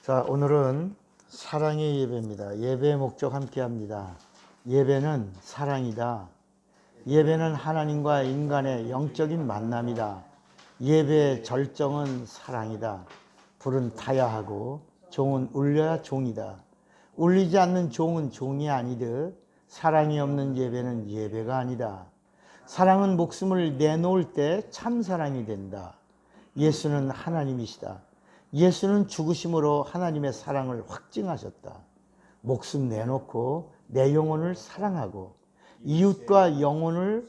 자, 오늘은 사랑의 예배입니다. 예배의 목적 함께 합니다. 예배는 사랑이다. 예배는 하나님과 인간의 영적인 만남이다. 예배의 절정은 사랑이다. 불은 타야 하고 종은 울려야 종이다. 울리지 않는 종은 종이 아니듯 사랑이 없는 예배는 예배가 아니다. 사랑은 목숨을 내놓을 때 참사랑이 된다. 예수는 하나님이시다. 예수는 죽으심으로 하나님의 사랑을 확증하셨다. 목숨 내놓고 내 영혼을 사랑하고 이웃의 영혼을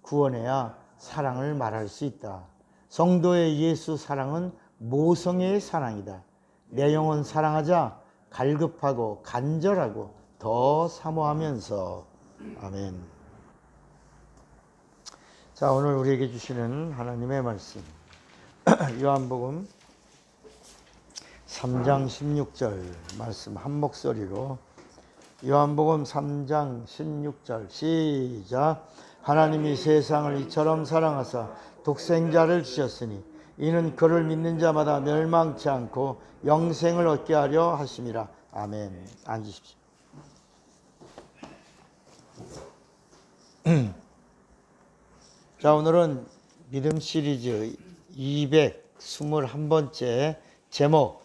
구원해야 사랑을 말할 수 있다. 성도의 예수 사랑은 모성애의 사랑이다. 내 영혼 사랑하자. 갈급하고 간절하고 더 사모하면서. 아멘. 자, 오늘 우리에게 주시는 하나님의 말씀, 요한복음 3장 16절 말씀 한 목소리로 요한복음 3장 16절 시작. 하나님이 세상을 이처럼 사랑하사 독생자를 주셨으니 이는 그를 믿는 자마다 멸망치 않고 영생을 얻게 하려 하심이라. 아멘. 앉으십시오. 자, 오늘은 믿음 시리즈 221번째 제목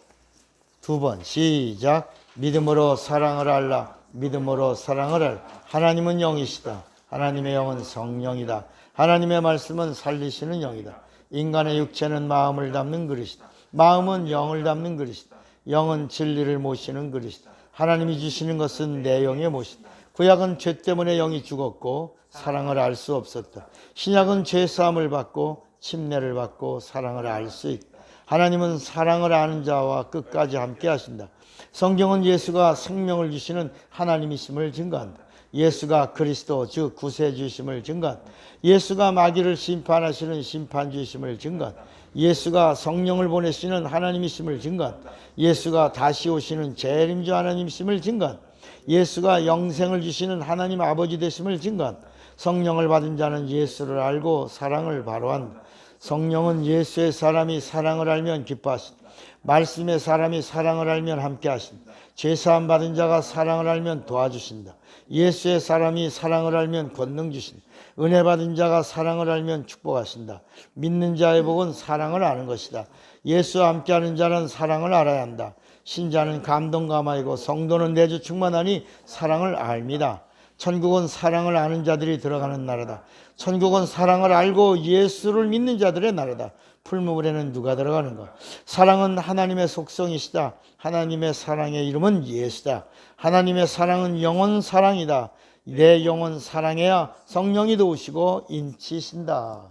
2번 시작. 믿음으로 사랑을 알라. 믿음으로 사랑을 알. 하나님은 영이시다. 하나님의 영은 성령이다. 하나님의 말씀은 살리시는 영이다. 인간의 육체는 마음을 담는 그릇이다. 마음은 영을 담는 그릇이다. 영은 진리를 모시는 그릇이다. 하나님이 주시는 것은 내 영의 못이다. 구약은 죄 때문에 영이 죽었고 사랑을 알 수 없었다. 신약은 죄 사함을 받고 침례를 받고 사랑을 알 수 있다. 하나님은 사랑을 아는 자와 끝까지 함께 하신다. 성경은 예수가 생명을 주시는 하나님이심을 증거한다. 예수가 그리스도 즉 구세주이심을 증거한다. 예수가 마귀를 심판하시는 심판주이심을 증거한다. 예수가 성령을 보내시는 하나님이심을 증거한다. 예수가 다시 오시는 재림주 하나님이심을 증거한다. 예수가 영생을 주시는 하나님 아버지 되심을 증거한다. 성령을 받은 자는 예수를 알고 사랑을 바로한다. 성령은 예수의 사람이 사랑을 알면 기뻐하신다. 말씀의 사람이 사랑을 알면 함께 하신다. 죄사함 받은 자가 사랑을 알면 도와주신다. 예수의 사람이 사랑을 알면 권능 주신다. 은혜 받은 자가 사랑을 알면 축복하신다. 믿는 자의 복은 사랑을 아는 것이다. 예수와 함께하는 자는 사랑을 알아야 한다. 신자는 감동감화이고 성도는 내주 충만하니 사랑을 압니다. 천국은 사랑을 아는 자들이 들어가는 나라다. 천국은 사랑을 알고 예수를 믿는 자들의 나라다. 풀무불에는 누가 들어가는가? 사랑은 하나님의 속성이시다. 하나님의 사랑의 이름은 예수다. 하나님의 사랑은 영원 사랑이다. 내 영혼 사랑해야 성령이 도우시고 인치신다.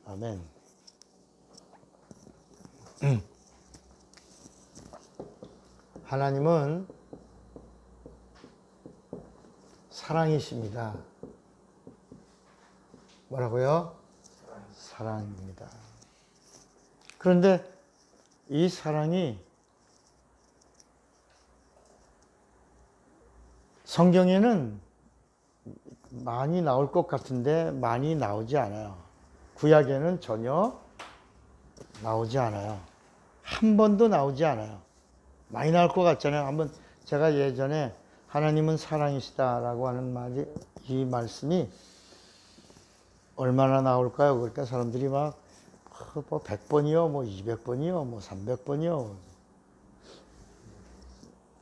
아멘. 하나님은 사랑이십니다. 뭐라고요? 사랑입니다. 그런데 이 사랑이 성경에는 많이 나올 것 같은데 많이 나오지 않아요. 구약에는 전혀 나오지 않아요. 한 번도 나오지 않아요. 많이 나올 것 같잖아요. 한번 제가 예전에 하나님은 사랑이시다라고 하는 말이, 이 말씀이 얼마나 나올까요? 그러니까 사람들이 막 뭐 100번이요, 뭐 200번이요, 뭐 300번이요.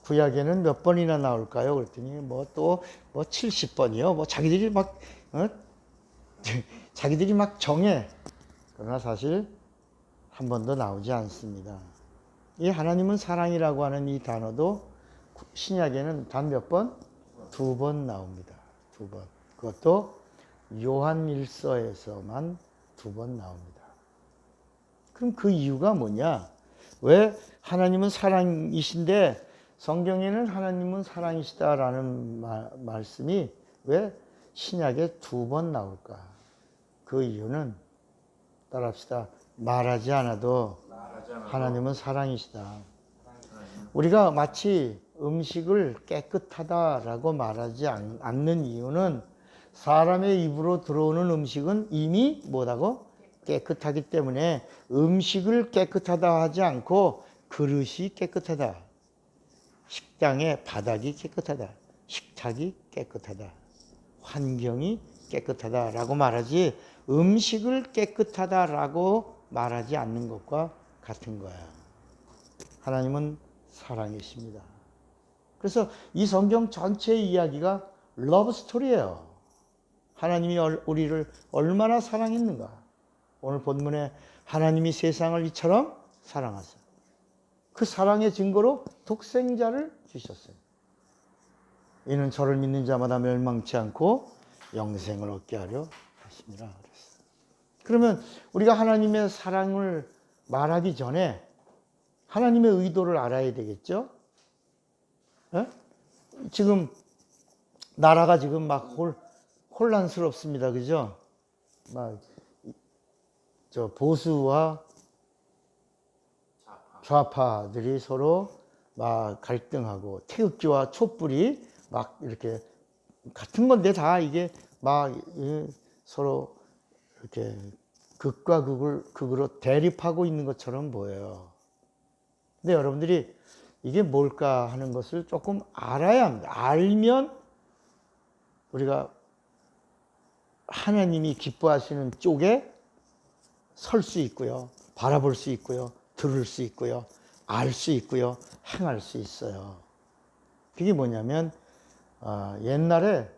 구약에는 몇 번이나 나올까요? 그랬더니 뭐 또 뭐 70번이요. 뭐 자기들이 막 자기들이 막 정해. 그러나 사실 한 번도 나오지 않습니다. 이 하나님은 사랑이라고 하는 이 단어도 신약에는 단 몇 번? 2번 나옵니다. 2번. 그것도 요한 1서에서만 2번 나옵니다. 그럼 그 이유가 뭐냐? 왜 하나님은 사랑이신데 성경에는 하나님은 사랑이시다라는 말씀이 왜 신약에 2번 나올까? 그 이유는 따라합시다. 말하지 않아도 하나님은 사랑이시다. 우리가 마치 음식을 깨끗하다라고 말하지 않는 이유는 사람의 입으로 들어오는 음식은 이미 뭐라고? 깨끗하기 때문에 음식을 깨끗하다 하지 않고 그릇이 깨끗하다. 식당의 바닥이 깨끗하다. 식탁이 깨끗하다. 환경이 깨끗하다라고 말하지 음식을 깨끗하다라고 말하지 않는 것과 같은 거야. 하나님은 사랑이십니다. 그래서 이 성경 전체의 이야기가 러브 스토리예요. 하나님이 우리를 얼마나 사랑했는가. 오늘 본문에 하나님이 세상을 이처럼 사랑하셨어요. 그 사랑의 증거로 독생자를 주셨어요. 이는 저를 믿는 자마다 멸망치 않고 영생을 얻게 하려 하심이라 그랬어요. 그러면 우리가 하나님의 사랑을 말하기 전에 하나님의 의도를 알아야 되겠죠? 에? 지금 나라가 지금 막 혼란스럽습니다. 그죠? 막 보수와 좌파들이 서로 막 갈등하고 태극기와 촛불이 막 이렇게 같은 건데 다 이게 막 서로 이렇게 극과 극으로 대립하고 있는 것처럼 보여요. 근데 여러분들이 이게 뭘까 하는 것을 조금 알아야 합니다. 알면 우리가 하나님이 기뻐하시는 쪽에 설 수 있고요. 바라볼 수 있고요. 들을 수 있고요. 알 수 있고요. 행할 수 있어요. 그게 뭐냐면 옛날에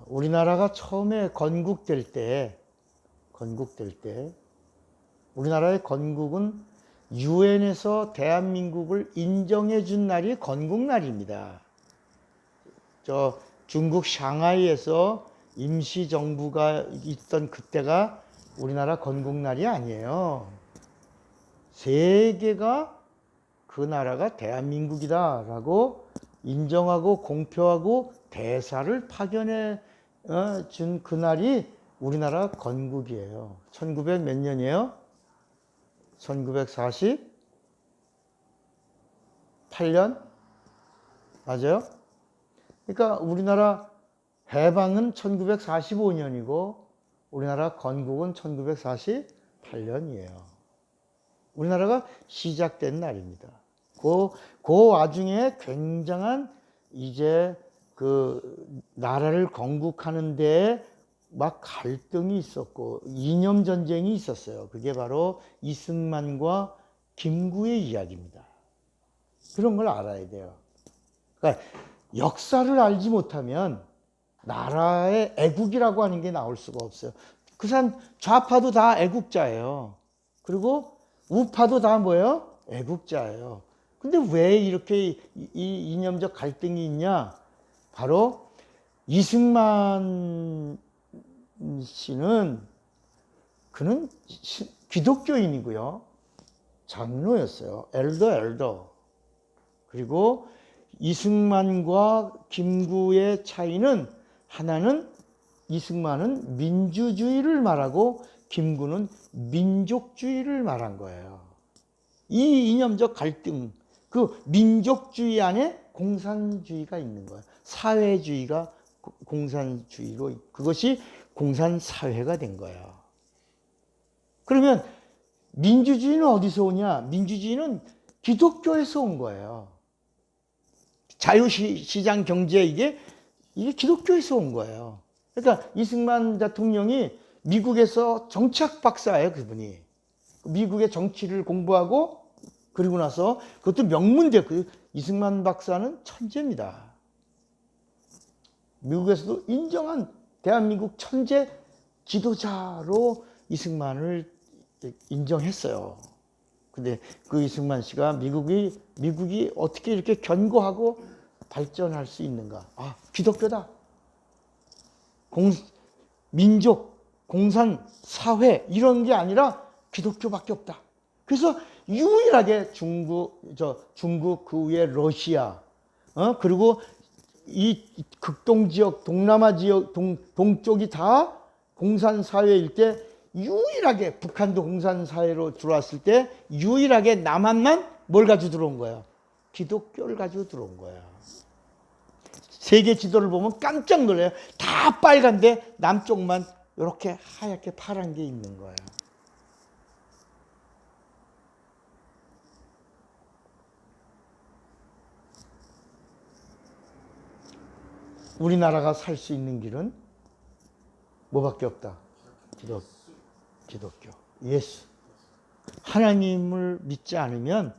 우리나라가 처음에 건국될 때 우리나라의 건국은 유엔에서 대한민국을 인정해 준 날이 건국날입니다. 중국 상하이에서 임시정부가 있던 그때가 우리나라 건국날이 아니에요. 세계가 그 나라가 대한민국이다라고 인정하고 공표하고 대사를 파견해 준 그날이 우리나라 건국이에요. 1900 몇 년이에요? 1948년? 맞아요? 그러니까 우리나라 해방은 1945년이고 우리나라 건국은 1948년이에요. 우리나라가 시작된 날입니다. 그 와중에 굉장한 이제 그 나라를 건국하는 데에 막 갈등이 있었고 이념 전쟁이 있었어요. 그게 바로 이승만과 김구의 이야기입니다. 그런 걸 알아야 돼요. 그러니까 역사를 알지 못하면 나라의 애국이라고 하는 게 나올 수가 없어요. 그 사람 좌파도 다 애국자예요. 그리고 우파도 다 뭐예요? 애국자예요. 근데 왜 이렇게 이 이념적 갈등이 있냐? 바로 이승만 씨는 그는 기독교인이고요. 장로였어요. 엘더. 그리고 이승만과 김구의 차이는 하나는 이승만은 민주주의를 말하고 김구는 민족주의를 말한 거예요. 이 이념적 갈등, 그 민족주의 안에 공산주의가 있는 거예요. 사회주의가 공산주의로, 그것이 공산사회가 된 거예요. 그러면 민주주의는 어디서 오냐? 민주주의는 기독교에서 온 거예요. 자유시장 경제 이게 기독교에서 온 거예요. 그러니까 이승만 대통령이 미국에서 정치학 박사예요, 그분이. 미국의 정치를 공부하고 그리고 나서 그것도 명문대, 이승만 박사는 천재입니다. 미국에서도 인정한 대한민국 천재 지도자로 이승만을 인정했어요. 근데 그 이승만 씨가 미국이 어떻게 이렇게 견고하고 발전할 수 있는가? 아, 기독교다. 민족, 공산, 사회 이런 게 아니라 기독교밖에 없다. 그래서 유일하게 중국 그 위에 러시아, 그리고 이 극동 지역, 동남아 지역, 동쪽이 다 공산 사회일 때 유일하게 북한도 공산 사회로 들어왔을 때 유일하게 남한만 뭘 가지고 들어온 거예요? 기독교를 가지고 들어온 거예요. 세계 지도를 보면 깜짝 놀라요. 다 빨간데 남쪽만 이렇게 하얗게 파란 게 있는 거예요. 우리나라가 살 수 있는 길은 뭐밖에 없다. 기독교. 예수. 하나님을 믿지 않으면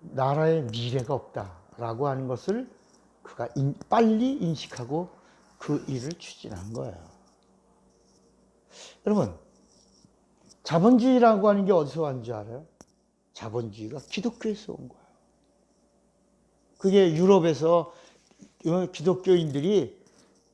나라의 미래가 없다라고 하는 것을 그가 빨리 인식하고 그 일을 추진한 거예요. 여러분, 자본주의라고 하는 게 어디서 온 줄 알아요? 자본주의가 기독교에서 온 거예요. 그게 유럽에서 기독교인들이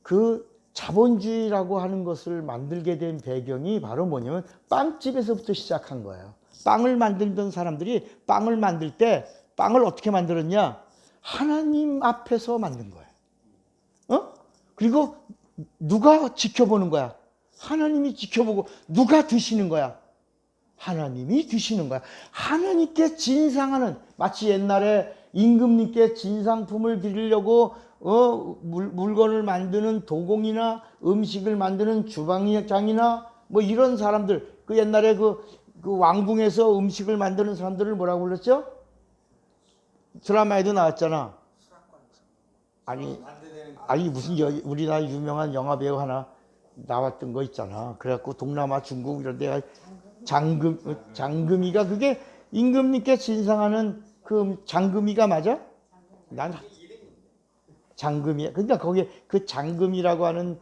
그 자본주의라고 하는 것을 만들게 된 배경이 바로 뭐냐면 빵집에서부터 시작한 거예요. 빵을 만들던 사람들이 빵을 만들 때 빵을 어떻게 만들었냐? 하나님 앞에서 만든 거예요. 그리고 누가 지켜보는 거야? 하나님이 지켜보고 누가 드시는 거야? 하나님이 드시는 거야. 하나님께 진상하는, 마치 옛날에 임금님께 진상품을 드리려고 물건을 만드는 도공이나 음식을 만드는 주방장이나 뭐 이런 사람들, 그 옛날에 그 왕궁에서 음식을 만드는 사람들을 뭐라고 불렀죠? 드라마에도 나왔잖아. 아니 무슨 우리나라 유명한 영화 배우 하나 나왔던 거 있잖아. 그래갖고 동남아, 중국 이런 데가 장금이가, 그게 임금님께 진상하는 그 장금이가 맞아? 난 장금이야. 그러니까 거기에 그 장금이라고 하는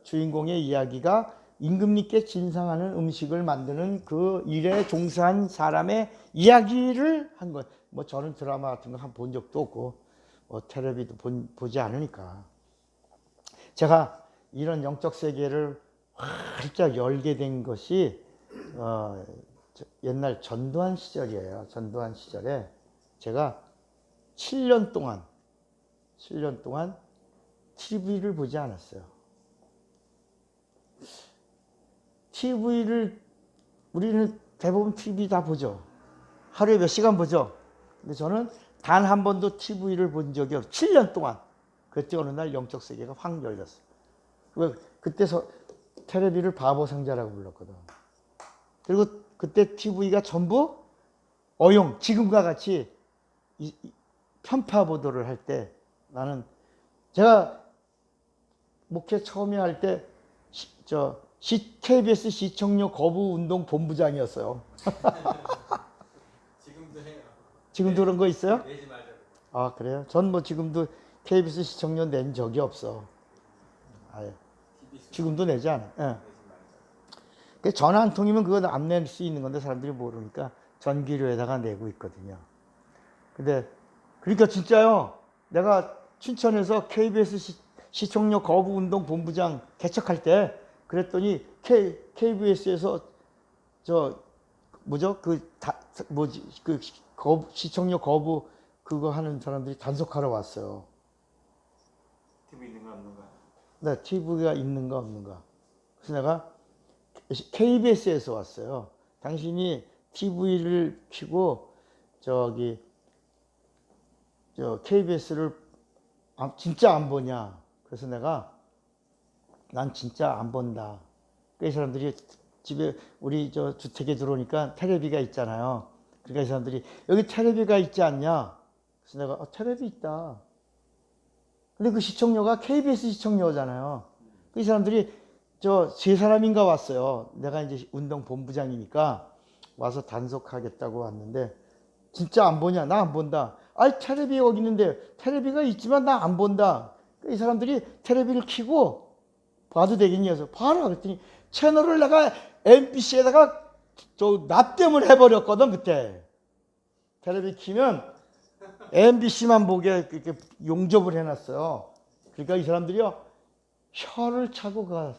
주인공의 이야기가 임금님께 진상하는 음식을 만드는 그 일에 종사한 사람의 이야기를 한 것. 뭐 저는 드라마 같은 거 한 본 적도 없고 뭐 텔레비도 보지 않으니까. 제가 이런 영적 세계를 활짝 열게 된 것이 옛날 전두환 시절이에요. 전두환 시절에 제가 7년 동안 TV를 보지 않았어요. TV를 우리는 대부분 TV 다 보죠. 하루에 몇 시간 보죠. 근데 저는 단 한 번도 TV를 본 적이 없어요. 7년 동안. 그때 어느 날 영적 세계가 확 열렸어요. 그때 텔레비를 바보 상자라고 불렀거든. 그리고 그때 TV가 전부 지금과 같이 편파 보도를 할 때, 나는 제가 목회 처음에 할 때 KBS 시청료 거부 운동 본부장이었어요. 지금도 해요. 지금도 그런 거 있어요? 내지 말자고. 아, 그래요? 전 뭐 지금도 KBS 시청료 낸 적이 없어. 아예. 지금도 내지 않아. 예. 전화 한 통이면 그거 안 낼 수 있는 건데 사람들이 모르니까 전기료에다가 내고 있거든요. 근데 그러니까 진짜요. 내가 춘천에서 KBS 시청료 거부 운동 본부장 개척할 때 그랬더니 KBS에서 시청료 거부 그거 하는 사람들이 단속하러 왔어요. TV 있는가 없는가? 네, TV가 있는가 없는가. 그래서 내가 KBS에서 왔어요. 당신이 TV를 켜고 KBS를 진짜 안 보냐. 그래서 난 진짜 안 본다. 그 사람들이 집에 우리 주택에 들어오니까 텔레비가 있잖아요. 그러니까 이 사람들이 여기 텔레비가 있지 않냐. 그래서 내가 텔레비 있다. 근데 그 시청료가 KBS 시청료잖아요. 그 사람들이 세 사람인가 왔어요. 내가 이제 운동 본부장이니까 와서 단속하겠다고 왔는데 진짜 안 보냐? 나 안 본다. 아이 텔레비 여기 있는데 텔레비가 있지만 나 안 본다. 이 사람들이 텔레비를 켜고 봐도 되겠니? 해서 봐라 그랬더니 채널을 내가 MBC에다가 납땜을 해버렸거든 그때. 텔레비 켜면 MBC만 보게 이렇게 용접을 해놨어요. 그러니까 이 사람들이요 혀를 차고 가.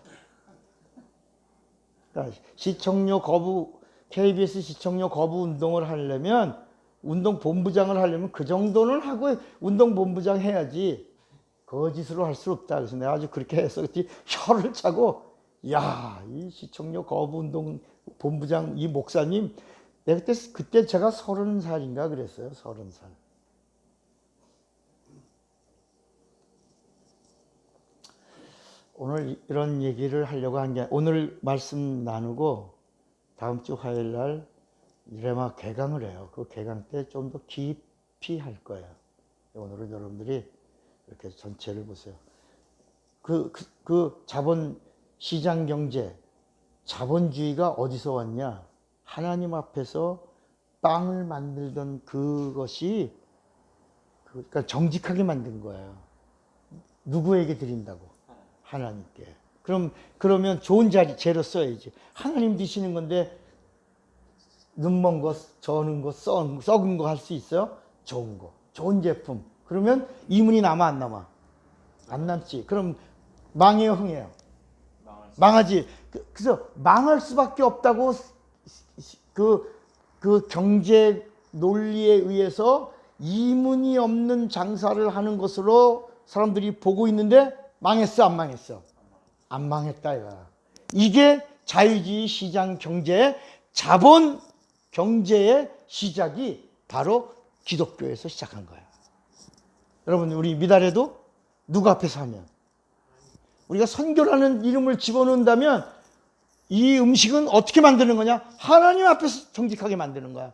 그러니까 KBS 시청료 거부 운동을 하려면 운동 본부장을 하려면 그 정도는 하고 운동 본부장 해야지 거짓으로 할 수 없다. 그래서 내가 아주 그렇게 해서 혀를 차고 이 시청료 거부 운동 본부장 이 목사님 내가 그때 제가 30살인가 그랬어요. 30살. 오늘 이런 얘기를 하려고 한 게 오늘 말씀 나누고 다음 주 화요일 날 레마 개강을 해요. 그 개강 때 좀 더 깊이 할 거예요. 오늘은 여러분들이 이렇게 전체를 보세요. 그 자본 시장 경제, 자본주의가 어디서 왔냐? 하나님 앞에서 빵을 만들던 그것이 그러니까 정직하게 만든 거예요. 누구에게 드린다고? 하나님께. 그러면 좋은 재료 써야지. 하나님 드시는 건데 눈먼 거, 저는 거, 썩은 거 할 수 있어요? 좋은 거, 좋은 제품. 그러면 이문이 남아 안 남아? 안 남지. 그럼 망해요, 흥해요? 망하지. 그래서 망할 수밖에 없다고 그 경제 논리에 의해서 이문이 없는 장사를 하는 것으로 사람들이 보고 있는데 망했어, 안 망했어? 안 망했다 이거야. 이게 자유주의 시장 경제의 자본 경제의 시작이 바로 기독교에서 시작한 거야. 여러분, 우리 미달에도 누구 앞에서 하면? 우리가 선교라는 이름을 집어넣는다면 이 음식은 어떻게 만드는 거냐? 하나님 앞에서 정직하게 만드는 거야.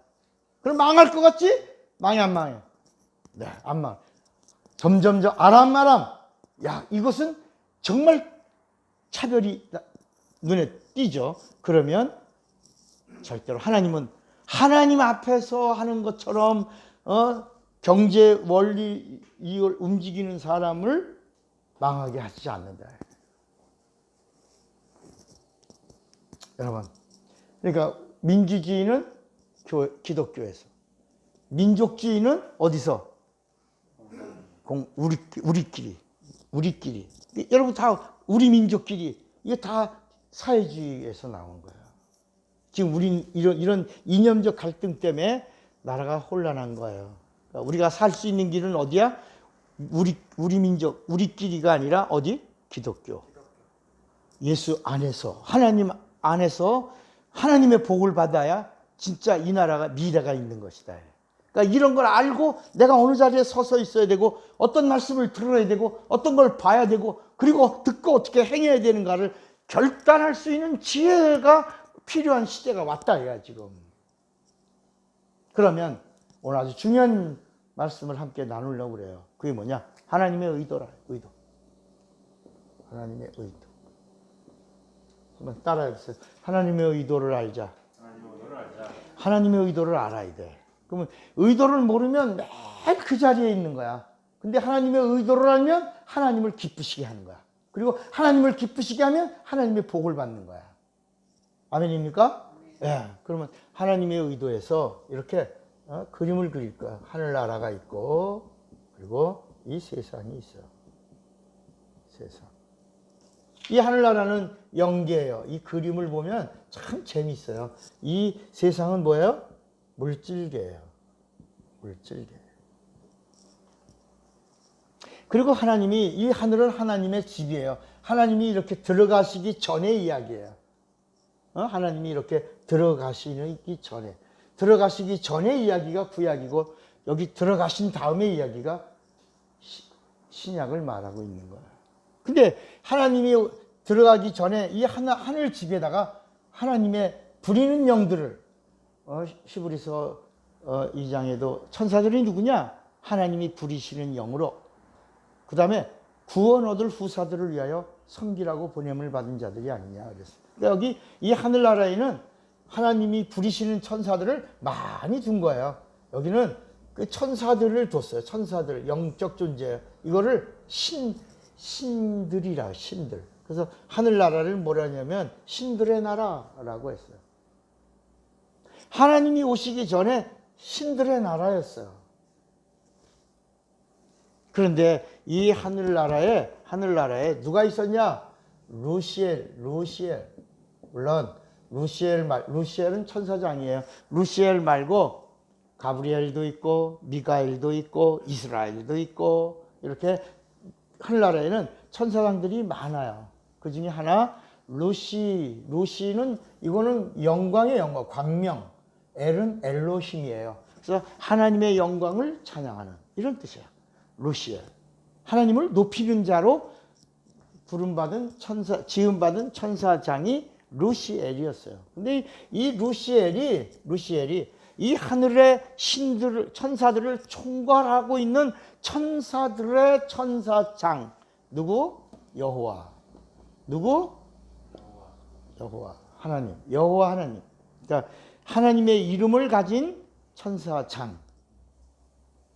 그럼 망할 것 같지? 망해, 안 망해? 네, 안 망해. 점점점 아람아람. 야, 이것은 정말 차별이 눈에 띄죠. 그러면 절대로 하나님은 하나님 앞에서 하는 것처럼 경제 원리 이걸 움직이는 사람을 망하게 하지 않는다. 여러분, 그러니까 민주주의는 기독교에서, 민족주의는 어디서? 우리끼리. 여러분 다 우리 민족끼리. 이게 다 사회주의에서 나온 거예요. 지금 우린 이런 이념적 갈등 때문에 나라가 혼란한 거예요. 그러니까 우리가 살 수 있는 길은 어디야? 우리 민족, 우리끼리가 아니라 어디? 기독교. 예수 안에서, 하나님 안에서 하나님의 복을 받아야 진짜 이 나라가 미래가 있는 것이다. 그러니까 이런 걸 알고 내가 어느 자리에 서서 있어야 되고 어떤 말씀을 들어야 되고 어떤 걸 봐야 되고 그리고 듣고 어떻게 행해야 되는가를 결단할 수 있는 지혜가 필요한 시대가 왔다 이거야 지금. 그러면 오늘 아주 중요한 말씀을 함께 나누려고 그래요. 그게 뭐냐? 하나님의 의도라. 의도. 하나님의 의도. 한번 따라해 보세요. 하나님의 의도를 알자. 하나님의 의도를 알아야 돼. 그러면 의도를 모르면 매일 그 자리에 있는 거야. 근데 하나님의 의도를 알면 하나님을 기쁘시게 하는 거야. 그리고 하나님을 기쁘시게 하면 하나님의 복을 받는 거야. 아멘입니까? 예. 네. 그러면 하나님의 의도에서 이렇게 그림을 그릴 거야. 하늘나라가 있고 그리고 이 세상이 있어요. 세상. 이 하늘나라는 영계예요. 이 그림을 보면 참 재미있어요. 이 세상은 뭐예요? 물질계예요. 물질계. 그리고 하나님이 이 하늘은 하나님의 집이에요. 하나님이 이렇게 들어가시기 전의 이야기예요. 하나님이 이렇게 들어가시기 전에. 들어가시기 전의 이야기가 구약이고 여기 들어가신 다음의 이야기가 신약을 말하고 있는 거예요. 근데 하나님이 들어가기 전에 이 하늘 집에다가 하나님의 부리는 영들을 히브리서 2장에도 천사들이 누구냐? 하나님이 부리시는 영으로 그 다음에 구원 얻을 후사들을 위하여 섬기라고 보냄을 받은 자들이 아니냐 그랬어요. 그러니까 여기 이 하늘나라에는 하나님이 부리시는 천사들을 많이 둔 거예요. 여기는 그 천사들을 뒀어요. 천사들, 영적 존재. 이거를 신들이라, 신들. 그래서 하늘나라를 뭐라 하냐면 신들의 나라라고 했어요. 하나님이 오시기 전에 신들의 나라였어요. 그런데 이 하늘나라에 누가 있었냐? 루시엘. 물론 루시엘은 천사장이에요. 루시엘 말고 가브리엘도 있고 미가엘도 있고 이스라엘도 있고 이렇게 하늘나라에는 천사장들이 많아요. 그 중에 하나 루시는 이거는 영광의 영광, 광명. 엘은 엘로힘이에요. 그래서 하나님의 영광을 찬양하는 이런 뜻이에요. 루시엘. 하나님을 높이는 자로 부름받은 지음받은 천사장이 루시엘이었어요. 근데 이 루시엘이 이 하늘의 신들, 천사들을 총괄하고 있는 천사들의 천사장. 누구? 여호와. 누구? 여호와. 하나님. 여호와 하나님. 그러니까 하나님의 이름을 가진 천사장.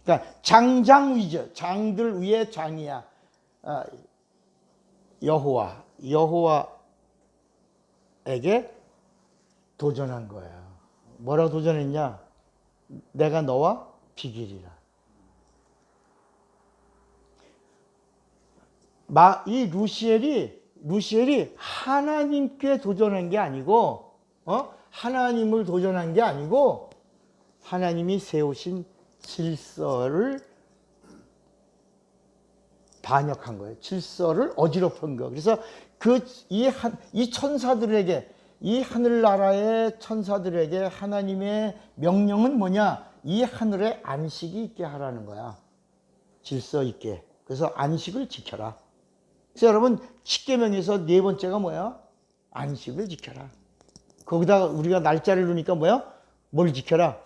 그러니까 장장위죠. 장들 위에 장이야. 여호와. 여호와에게 도전한 거야. 뭐라고 도전했냐? 내가 너와 비기리라. 이 루시엘이 하나님께 도전한 게 아니고, 하나님을 도전한 게 아니고, 하나님이 세우신 질서를 반역한 거예요. 질서를 어지럽힌 거예요. 그래서 이 천사들에게, 이 하늘나라의 천사들에게 하나님의 명령은 뭐냐? 이 하늘에 안식이 있게 하라는 거야. 질서 있게. 그래서 안식을 지켜라. 그래서 여러분, 십계명에서 네 번째가 뭐야? 안식을 지켜라. 거기다가 우리가 날짜를 놓으니까 뭐야? 뭘 지켜라?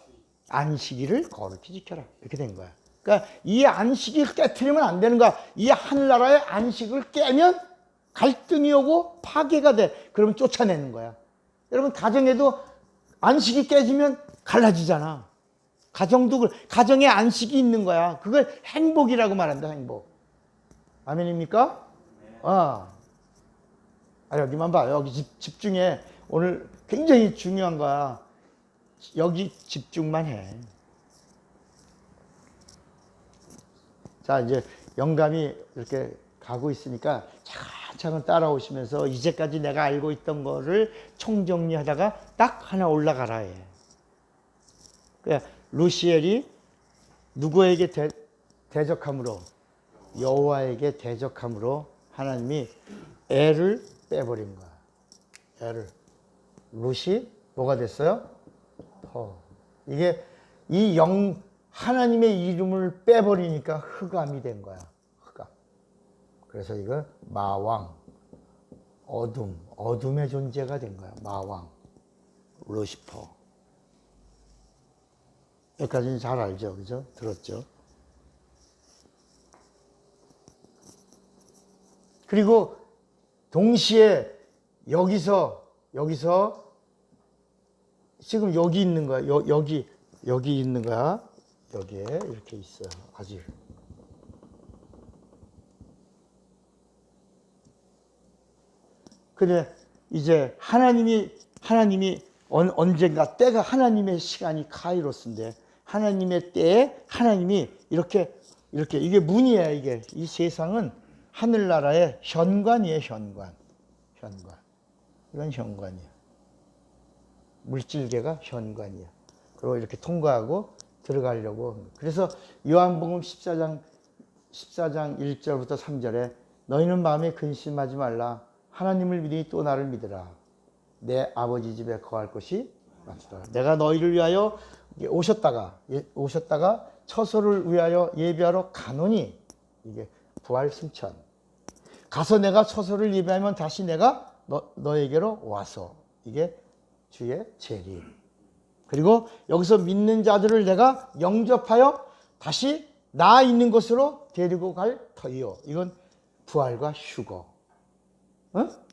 안식일을 거룩히 지켜라. 이렇게 된 거야. 그러니까 이 안식일 깨트리면 안 되는 거야. 이 하늘나라의 안식을 깨면 갈등이 오고 파괴가 돼. 그러면 쫓아내는 거야. 여러분, 가정에도 안식이 깨지면 갈라지잖아. 가정에 안식이 있는 거야. 그걸 행복이라고 말한다. 행복. 아멘입니까? 여기만 봐. 여기 집중해. 오늘 굉장히 중요한 거야. 여기 집중만 해. 자, 이제 영감이 이렇게 가고 있으니까 차근차근 따라오시면서 이제까지 내가 알고 있던 거를 총정리하다가 딱 하나 올라가라 해. 루시엘이 누구에게 대적함으로? 여호와에게 대적함으로 하나님이 애를 빼버린 거야. 애를. 루시 뭐가 됐어요? 이게 하나님의 이름을 빼버리니까 흑암이 된 거야. 흑암. 그래서 이거 마왕, 어둠의 존재가 된 거야. 마왕, 루시퍼. 여기까지는 잘 알죠, 그죠? 들었죠? 그리고 동시에 여기서 지금 여기 있는 거야. 여기 있는 거야. 여기에 이렇게 있어요. 아직. 근데 이제 하나님이 언젠가 때가 하나님의 시간이 카이로스인데 하나님의 때에 하나님이 이렇게 이게 문이에요. 이게 이 세상은 하늘나라의 현관이에요. 현관. 이건 현관이야. 물질계가 현관이야. 그리고 이렇게 통과하고 들어가려고. 그래서 요한복음 14장 1절부터 3절에 너희는 마음에 근심하지 말라. 하나님을 믿으니 또 나를 믿으라. 내 아버지 집에 거할 곳이 많도다. 내가 너희를 위하여 오셨다가 처소를 위하여 예비하러 가노니. 이게 부활 승천. 가서 내가 처소를 예비하면 다시 내가 너에게로 와서. 이게 주의 재림. 그리고 여기서 믿는 자들을 내가 영접하여 다시 나 있는 곳으로 데리고 갈 터이요. 이건 부활과 휴거.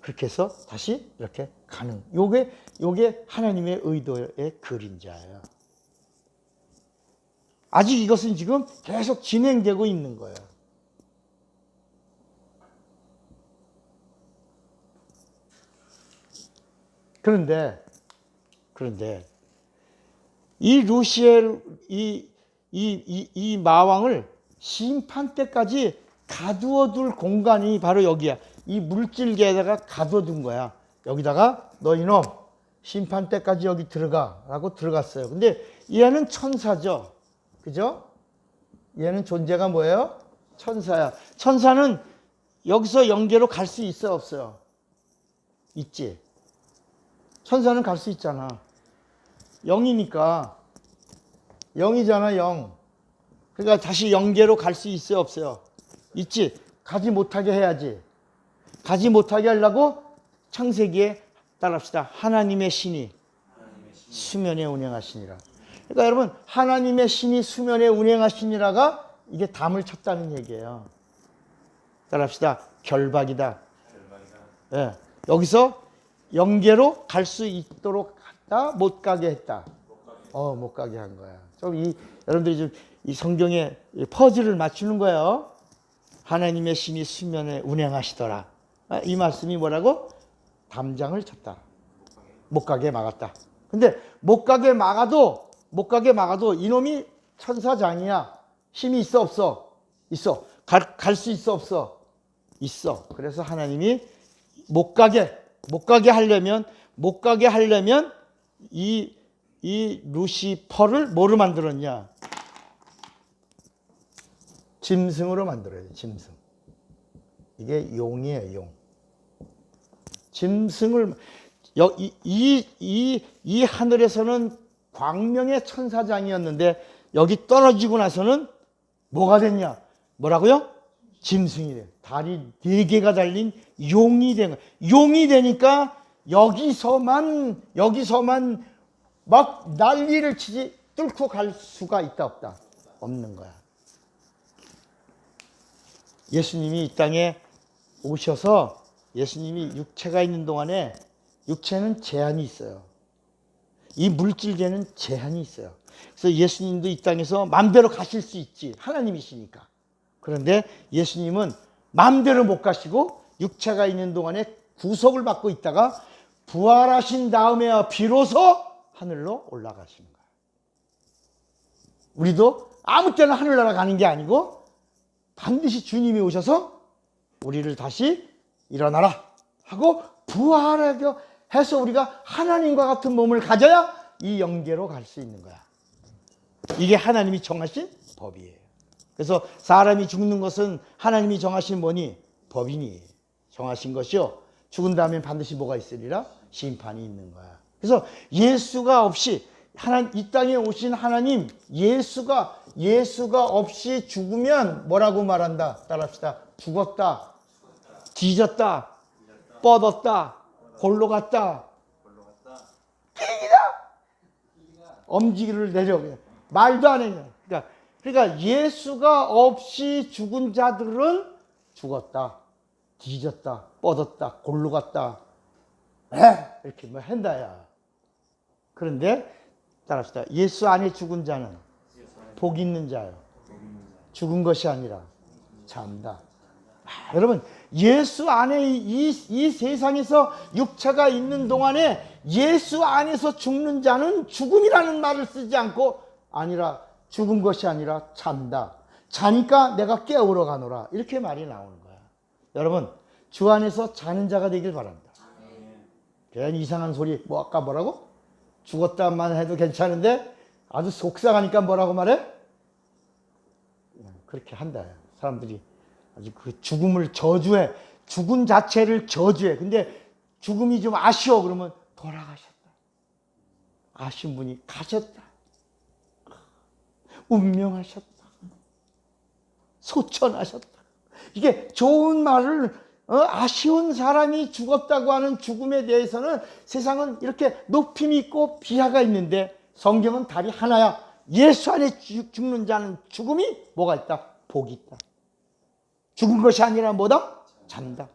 그렇게 해서 다시 이렇게 가는. 요게 하나님의 의도의 그림자예요. 아직 이것은 지금 계속 진행되고 있는 거예요. 그런데 이 루시엘 이 마왕을 심판 때까지 가두어둘 공간이 바로 여기야. 이 물질계에다가 가둬둔 거야. 여기다가 너 이놈 심판 때까지 여기 들어가라고 들어갔어요. 근데 얘는 천사죠. 그죠? 얘는 존재가 뭐예요? 천사야. 천사는 여기서 영계로 갈 수 있어 없어요? 있지. 천사는 갈 수 있잖아. 영이니까. 영이잖아, 영. 그러니까 다시 영계로 갈 수 있어요 없어요? 있지. 가지 못하게 해야지. 가지 못하게 하려고 창세기에 따라합시다. 하나님의 신이 수면에 운행하시니라. 그러니까 여러분, 하나님의 신이 수면에 운행하시니라가 이게 담을 쳤다는 얘기예요. 따라합시다. 결박이다. 예. 여기서 영계로 갈 수 있도록 했다, 못 가게 했다. 못 가게 한 거야. 여러분들이 좀 이 성경의 퍼즐을 맞추는 거예요. 하나님의 신이 수면에 운행하시더라. 이 말씀이 뭐라고? 담장을 쳤다. 못 가게 막았다. 근데 못 가게 막아도 이놈이 천사장이야. 힘이 있어, 없어? 있어. 갈 수 있어, 없어? 있어. 그래서 하나님이 못 가게 하려면 이 루시퍼를 뭐로 만들었냐? 짐승으로 만들어요. 짐승. 이게 용이에요, 용. 짐승을 이 하늘에서는 광명의 천사장이었는데 여기 떨어지고 나서는 뭐가 됐냐? 뭐라고요? 짐승이 돼. 다리 4개가 달린 용이 된 거야. 용이 되니까 여기서만 막 난리를 치지 뚫고 갈 수가 있다, 없다? 없는 거야. 예수님이 이 땅에 오셔서 예수님이 육체가 있는 동안에 육체는 제한이 있어요. 이 물질계는 제한이 있어요. 그래서 예수님도 이 땅에서 마음대로 가실 수 있지. 하나님이시니까. 그런데 예수님은 마음대로 못 가시고 육체가 있는 동안에 구속을 받고 있다가 부활하신 다음에야 비로소 하늘로 올라가시는 거예요. 우리도 아무 때나 하늘나라 가는 게 아니고 반드시 주님이 오셔서 우리를 다시 일어나라 하고 부활하게 해서 우리가 하나님과 같은 몸을 가져야 이 영계로 갈 수 있는 거야. 이게 하나님이 정하신 법이에요. 그래서 사람이 죽는 것은 하나님이 정하신 뭐니? 법이니. 정하신 것이요. 죽은 다음에 반드시 뭐가 있으리라? 심판이 있는 거야. 그래서 예수가 없이 이 땅에 오신 하나님, 예수가 없이 죽으면 뭐라고 말한다? 따라합시다. 죽었다, 뒤졌다, 뻗었다, 골로 갔다. 엄지를 내려. 말도 안 해. 그러니까 예수가 없이 죽은 자들은 죽었다, 뒤졌다, 뻗었다, 골로 갔다. 이렇게 뭐 한다야. 그런데 따라합시다. 예수 안에 죽은 자는 복 있는 자요. 죽은 것이 아니라 잠다. 여러분, 예수 안에 이 세상에서 육체가 있는 동안에 예수 안에서 죽는 자는 죽음이라는 말을 쓰지 않고 아니라 죽은 것이 아니라 잔다. 자니까 내가 깨우러 가노라. 이렇게 말이 나오는 거야. 여러분, 주 안에서 자는 자가 되길 바랍니다. 괜히 이상한 소리, 아까 뭐라고? 죽었다만 해도 괜찮은데 아주 속상하니까 뭐라고 말해? 그렇게 한다. 사람들이 아주 그 죽음을 저주해. 죽은 자체를 저주해. 근데 죽음이 좀 아쉬워. 그러면 돌아가셨다. 아쉬운 분이 가셨다. 운명하셨다. 소천하셨다. 이게 좋은 말을 아쉬운 사람이 죽었다고 하는 죽음에 대해서는 세상은 이렇게 높임이 있고 비하가 있는데 성경은 답이 하나야. 예수 안에 죽는 자는 죽음이 뭐가 있다? 복이 있다. 죽은 것이 아니라 뭐다? 잔다.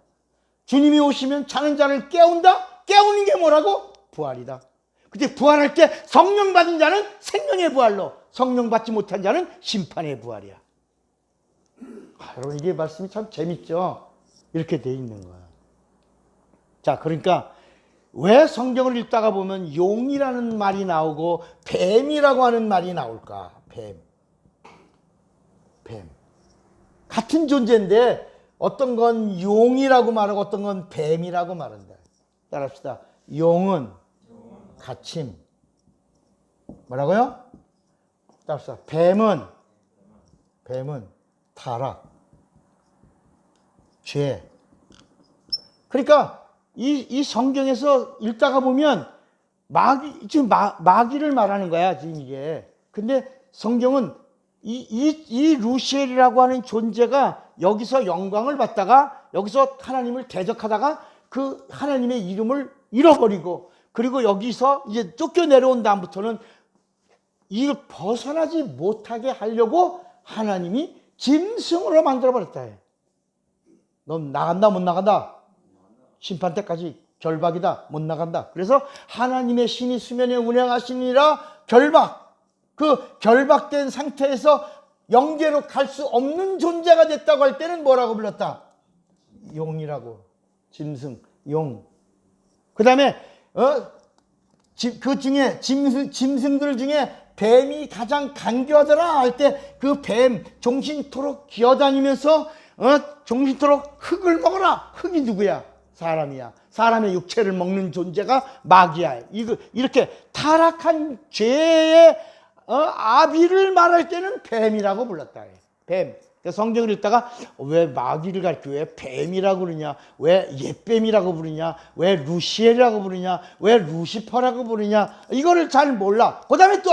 주님이 오시면 자는 자를 깨운다? 깨우는 게 뭐라고? 부활이다. 근데 부활할 때 성령 받은 자는 생명의 부활로, 성령 받지 못한 자는 심판의 부활이야. 여러분, 이게 말씀이 참 재밌죠? 이렇게 돼 있는 거야. 자, 그러니까 왜 성경을 읽다가 보면 용이라는 말이 나오고 뱀이라고 하는 말이 나올까? 뱀. 같은 존재인데 어떤 건 용이라고 말하고 어떤 건 뱀이라고 말한다. 따라합시다. 용은 갇힘. 뭐라고요? 따라합시다. 뱀은 타락. 죄. 그러니까 이 성경에서 읽다가 보면 지금 마귀를 말하는 거야, 지금 이게. 근데 성경은 이 루시엘이라고 하는 존재가 여기서 영광을 받다가 여기서 하나님을 대적하다가 그 하나님의 이름을 잃어버리고 그리고 여기서 이제 쫓겨 내려온 다음부터는 이걸 벗어나지 못하게 하려고 하나님이 짐승으로 만들어버렸다. 너 나간다 못 나간다? 심판 때까지 결박이다 못 나간다. 그래서 하나님의 신이 수면에 운행하시니라 결박. 그 결박된 상태에서 영계로 갈 수 없는 존재가 됐다고 할 때는 뭐라고 불렀다? 용이라고. 짐승, 용. 그 다음에 그 중에 짐승들 중에 뱀이 가장 간교하더라 할 때 그 뱀 종신토록 기어다니면서 종신토록 흙을 먹어라. 흙이 누구야? 사람이야. 사람의 육체를 먹는 존재가 마귀야. 이렇게 타락한 죄의 아비를 말할 때는 뱀이라고 불렀다. 뱀. 성경을 읽다가 왜 마귀를 가르쳐? 왜 뱀이라고 부르냐? 왜 옛뱀이라고 부르냐? 왜 루시엘이라고 부르냐? 왜 루시퍼라고 부르냐? 이거를 잘 몰라. 그 다음에 또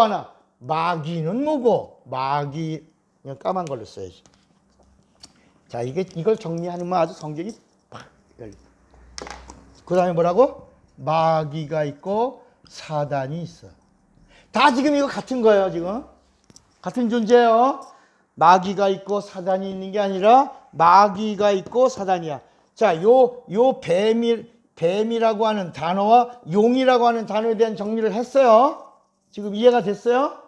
하나. 마귀는 뭐고? 마귀, 그냥 까만 걸로 써야지. 자, 이걸 정리하면 아주 성경이 팍 열려. 그 다음에 뭐라고? 마귀가 있고 사단이 있어. 다 지금 이거 같은 거예요, 지금. 같은 존재예요. 마귀가 있고 사단이 있는 게 아니라 마귀가 있고 사단이야. 자, 요 뱀이라고 하는 단어와 용이라고 하는 단어에 대한 정리를 했어요. 지금 이해가 됐어요?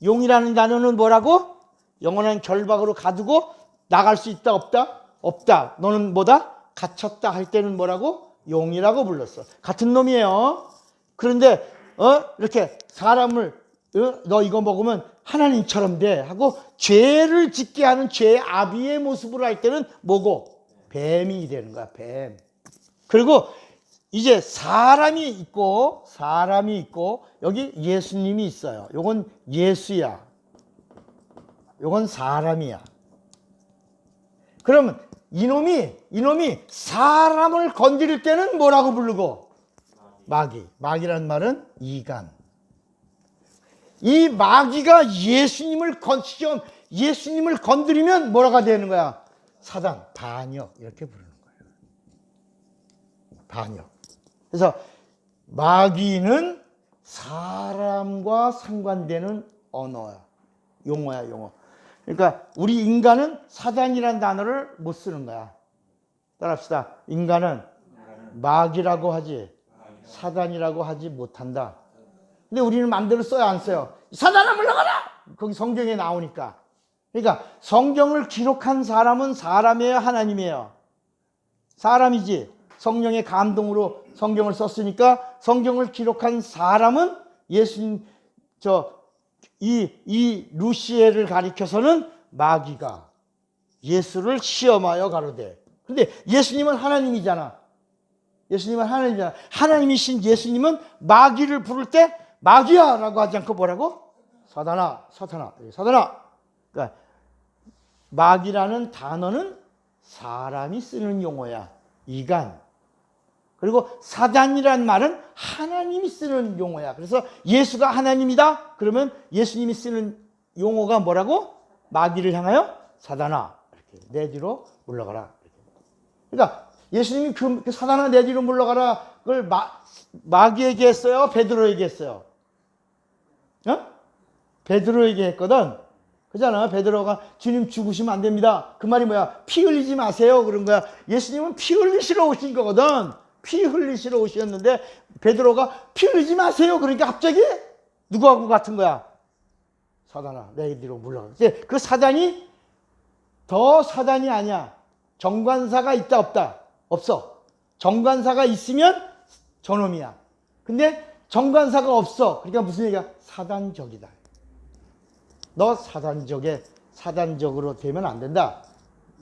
용이라는 단어는 뭐라고? 영원한 결박으로 가두고 나갈 수 있다 없다? 없다. 너는 뭐다? 갇혔다 할 때는 뭐라고? 용이라고 불렀어. 같은 놈이에요. 그런데 이렇게 사람을 너 이거 먹으면 하나님처럼 돼 하고 죄를 짓게 하는 죄의 아비의 모습으로 할 때는 뭐고? 뱀이 되는 거야. 뱀. 그리고 이제 사람이 있고 여기 예수님이 있어요. 요건 예수야. 요건 사람이야. 그러면 이놈이 사람을 건드릴 때는 뭐라고 부르고? 마귀. 마귀라는 말은 이간. 이 마귀가 예수님을 건드리면 뭐라가 되는 거야? 사단, 반역 이렇게 부르는 거예요. 반역. 그래서 마귀는 사람과 상관되는 언어야. 용어야, 용어. 그러니까 우리 인간은 사단이라는 단어를 못 쓰는 거야. 따라합시다. 인간은 마귀라고 하지 사단이라고 하지 못한다. 근데 우리는 마음대로 써야 안 써요. 사단아 물러가라! 거기 성경에 나오니까. 그러니까 성경을 기록한 사람은 사람이에요, 하나님이에요? 사람이지. 성령의 감동으로 성경을 썼으니까 성경을 기록한 사람은 예수님, 이 루시엘을 가리켜서는 마귀가 예수를 시험하여 가로되. 근데 예수님은 하나님이잖아. 하나님이신 예수님은 마귀를 부를 때 마귀야! 라고 하지 않고 뭐라고? 사단아. 그러니까 마귀라는 단어는 사람이 쓰는 용어야. 이간. 그리고 사단이란 말은 하나님이 쓰는 용어야. 그래서 예수가 하나님이다? 그러면 예수님이 쓰는 용어가 뭐라고? 마귀를 향하여 사단아. 이렇게 내 뒤로 물러가라. 그러니까 예수님이 그 사단아 내 뒤로 물러가라. 그걸 마귀에게 했어요? 베드로에게 했어요? 베드로에게 했거든. 그잖아. 베드로가 주님 죽으시면 안 됩니다. 그 말이 뭐야? 피 흘리지 마세요. 그런 거야. 예수님은 피 흘리시러 오신 거거든. 피 흘리시러 오셨는데 베드로가 피 흘리지 마세요. 그러니까 갑자기 누구하고 같은 거야? 사단아 내 뒤로 물러가. 이제 그 사단이 더 사단이 아니야. 정관사가 있다 없다? 없어. 정관사가 있으면 저놈이야. 근데 정관사가 없어. 그러니까 무슨 얘기야? 사단적이다. 너 사단적으로 되면 안 된다.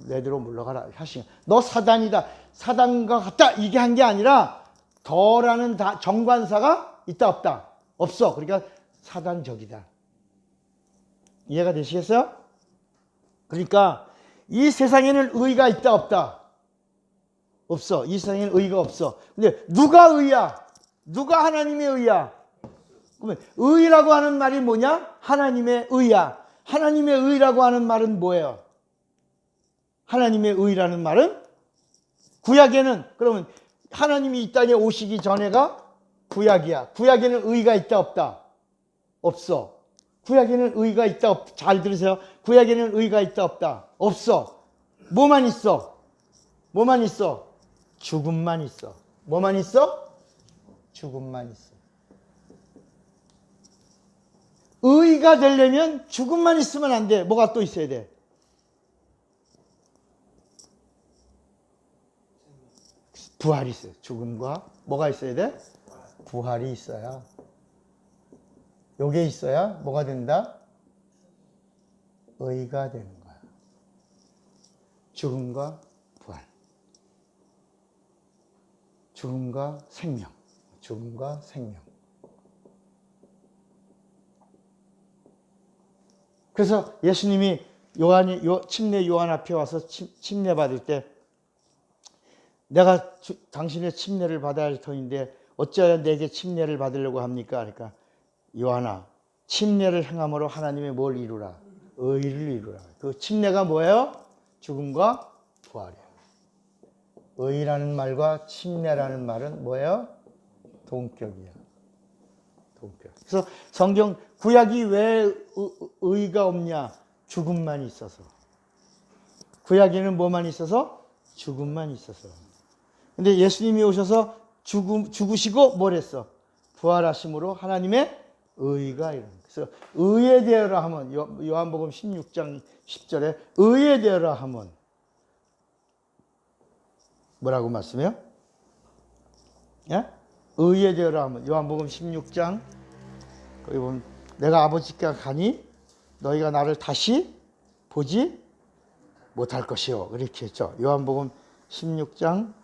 내 뒤로 물러가라. 하시면 너 사단이다. 사단과 같다. 이게 한 게 아니라 더라는 정관사가 있다 없다? 없어. 그러니까 사단적이다. 이해가 되시겠어요? 그러니까 이 세상에는 의가 있다 없다? 없어. 이 세상에는 의가 없어. 근데 누가 의야? 누가 하나님의 의야? 그러면 의라고 하는 말이 뭐냐? 하나님의 의야. 하나님의 의라고 하는 말은 뭐예요? 하나님의 의라는 말은 구약에는 그러면 하나님이 이 땅에 오시기 전에가 구약이야. 구약에는 의가 있다 없다? 없어. 구약에는 의가 있다 없다. 잘 들으세요. 구약에는 의가 있다 없다. 없어. 뭐만 있어? 뭐만 있어? 죽음만 있어. 뭐만 있어? 죽음만 있어. 의가 되려면 죽음만 있으면 안 돼. 뭐가 또 있어야 돼? 부활이 있어요. 죽음과 뭐가 있어야 돼? 부활이 있어야. 요게 있어야 뭐가 된다? 의가 되는 거야. 죽음과 부활. 죽음과 생명. 죽음과 생명. 그래서 예수님이 침례 요한 앞에 와서 침례 받을 때 내가 당신의 침례를 받아야 할 터인데 어찌하여 내게 침례를 받으려고 합니까? 그러니까 요한아, 침례를 행함으로 하나님의 뭘 이루라? 의를 이루라. 그 침례가 뭐예요? 죽음과 부활이에요. 의라는 말과 침례라는 말은 뭐예요? 동격이에요. 동격. 그래서 성경 구약이 왜 의가 없냐? 죽음만 있어서. 구약에는 뭐만 있어서? 죽음만 있어서. 근데 예수님이 오셔서 죽으시고 뭘 했어? 부활하심으로 하나님의 의가 이런. 그래서 의에 대하라 하면 요한복음 16장 10절에 의에 대하라 하면 뭐라고 말씀해요? 예? 의에 대하라 하면 요한복음 16장 거기 보면 내가 아버지께 가니 너희가 나를 다시 보지 못할 것이요. 이렇게 했죠. 요한복음 16장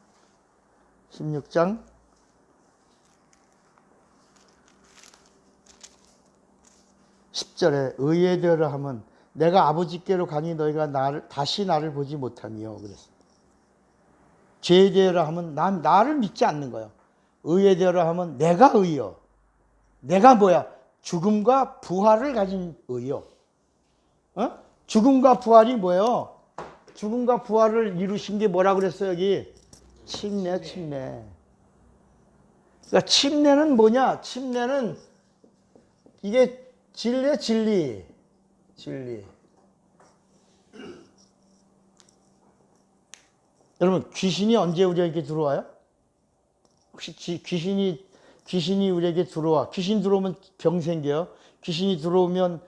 10절에 의에 대하라 하면 내가 아버지께로 가니 너희가 다시 나를 보지 못하니요. 그랬어요. 죄에 대하라 하면 나를 믿지 않는 거예요. 의에 대하라 하면 내가 의요. 내가 뭐야? 죽음과 부활을 가진 의요. 어? 죽음과 부활이 뭐예요? 죽음과 부활을 이루신 게 뭐라고 그랬어요, 여기? 침례. 그러니까 침례는 뭐냐? 침례는 이게 진리. 여러분, 귀신이 언제 우리에게 들어와요? 혹시 귀신이 우리에게 들어와. 귀신 들어오면 병 생겨요. 귀신이 들어오면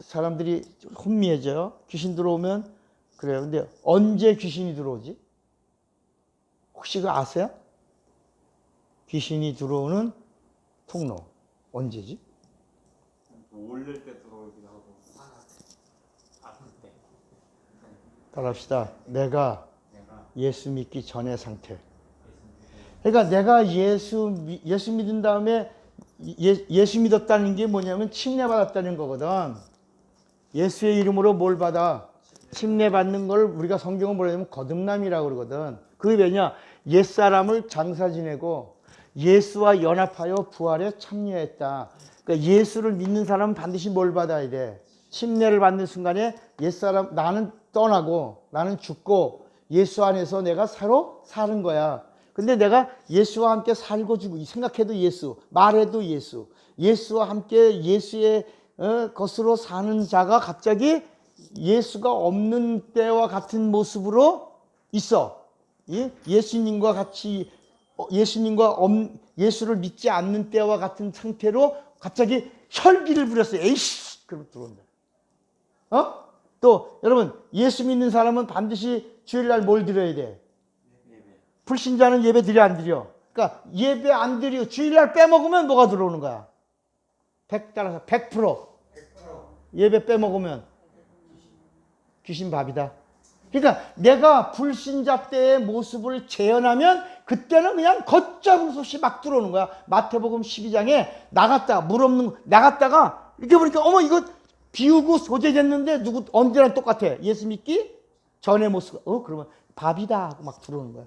사람들이 혼미해져요. 귀신 들어오면 그래요. 근데 언제 귀신이 들어오지? 혹시 그거 아세요? 귀신이 들어오는 통로 언제지? 올릴 때 들어오기도 하고 아플 때. 따라합시다. 내가 예수 믿기 전의 상태. 그러니까 내가 예수 믿은 다음에 예수 믿었다는 게 뭐냐면 침례 받았다는 거거든. 예수의 이름으로 뭘 받아? 침례 받는 걸 우리가 성경은 뭐라 하냐면 거듭남이라고 그러거든. 그게 왜냐? 옛사람을 장사 지내고 예수와 연합하여 부활에 참여했다. 그러니까 예수를 믿는 사람은 반드시 뭘 받아야 돼? 침례를 받는 순간에 옛사람 나는 떠나고 나는 죽고 예수 안에서 내가 새로 사는 거야. 근데 내가 예수와 함께 살고 죽고 생각해도 예수, 말해도 예수, 예수와 함께 예수의 것으로 사는 자가 갑자기 예수가 없는 때와 같은 모습으로 있어. 예수님과 같이 예수를 믿지 않는 때와 같은 상태로 갑자기 혈기를 부렸어요. 에이씨! 그러고 들어온다. 또 여러분 예수 믿는 사람은 반드시 주일날 뭘 드려야 돼? 불신자는 예배 드려 안 드려? 그러니까 예배 안 드리고 주일날 빼먹으면 뭐가 들어오는 거야? 100 따라서 100% 예배 빼먹으면 귀신 밥이다. 그러니까 내가 불신자 때의 모습을 재현하면 그때는 그냥 걷잡을 없이 막 들어오는 거야. 마태복음 12장에 나갔다가 이렇게 보니까 어머 이거 비우고 소재됐는데 언제랑 똑같아. 예수 믿기 전의 모습. 그러면 밥이다 하고 막 들어오는 거야.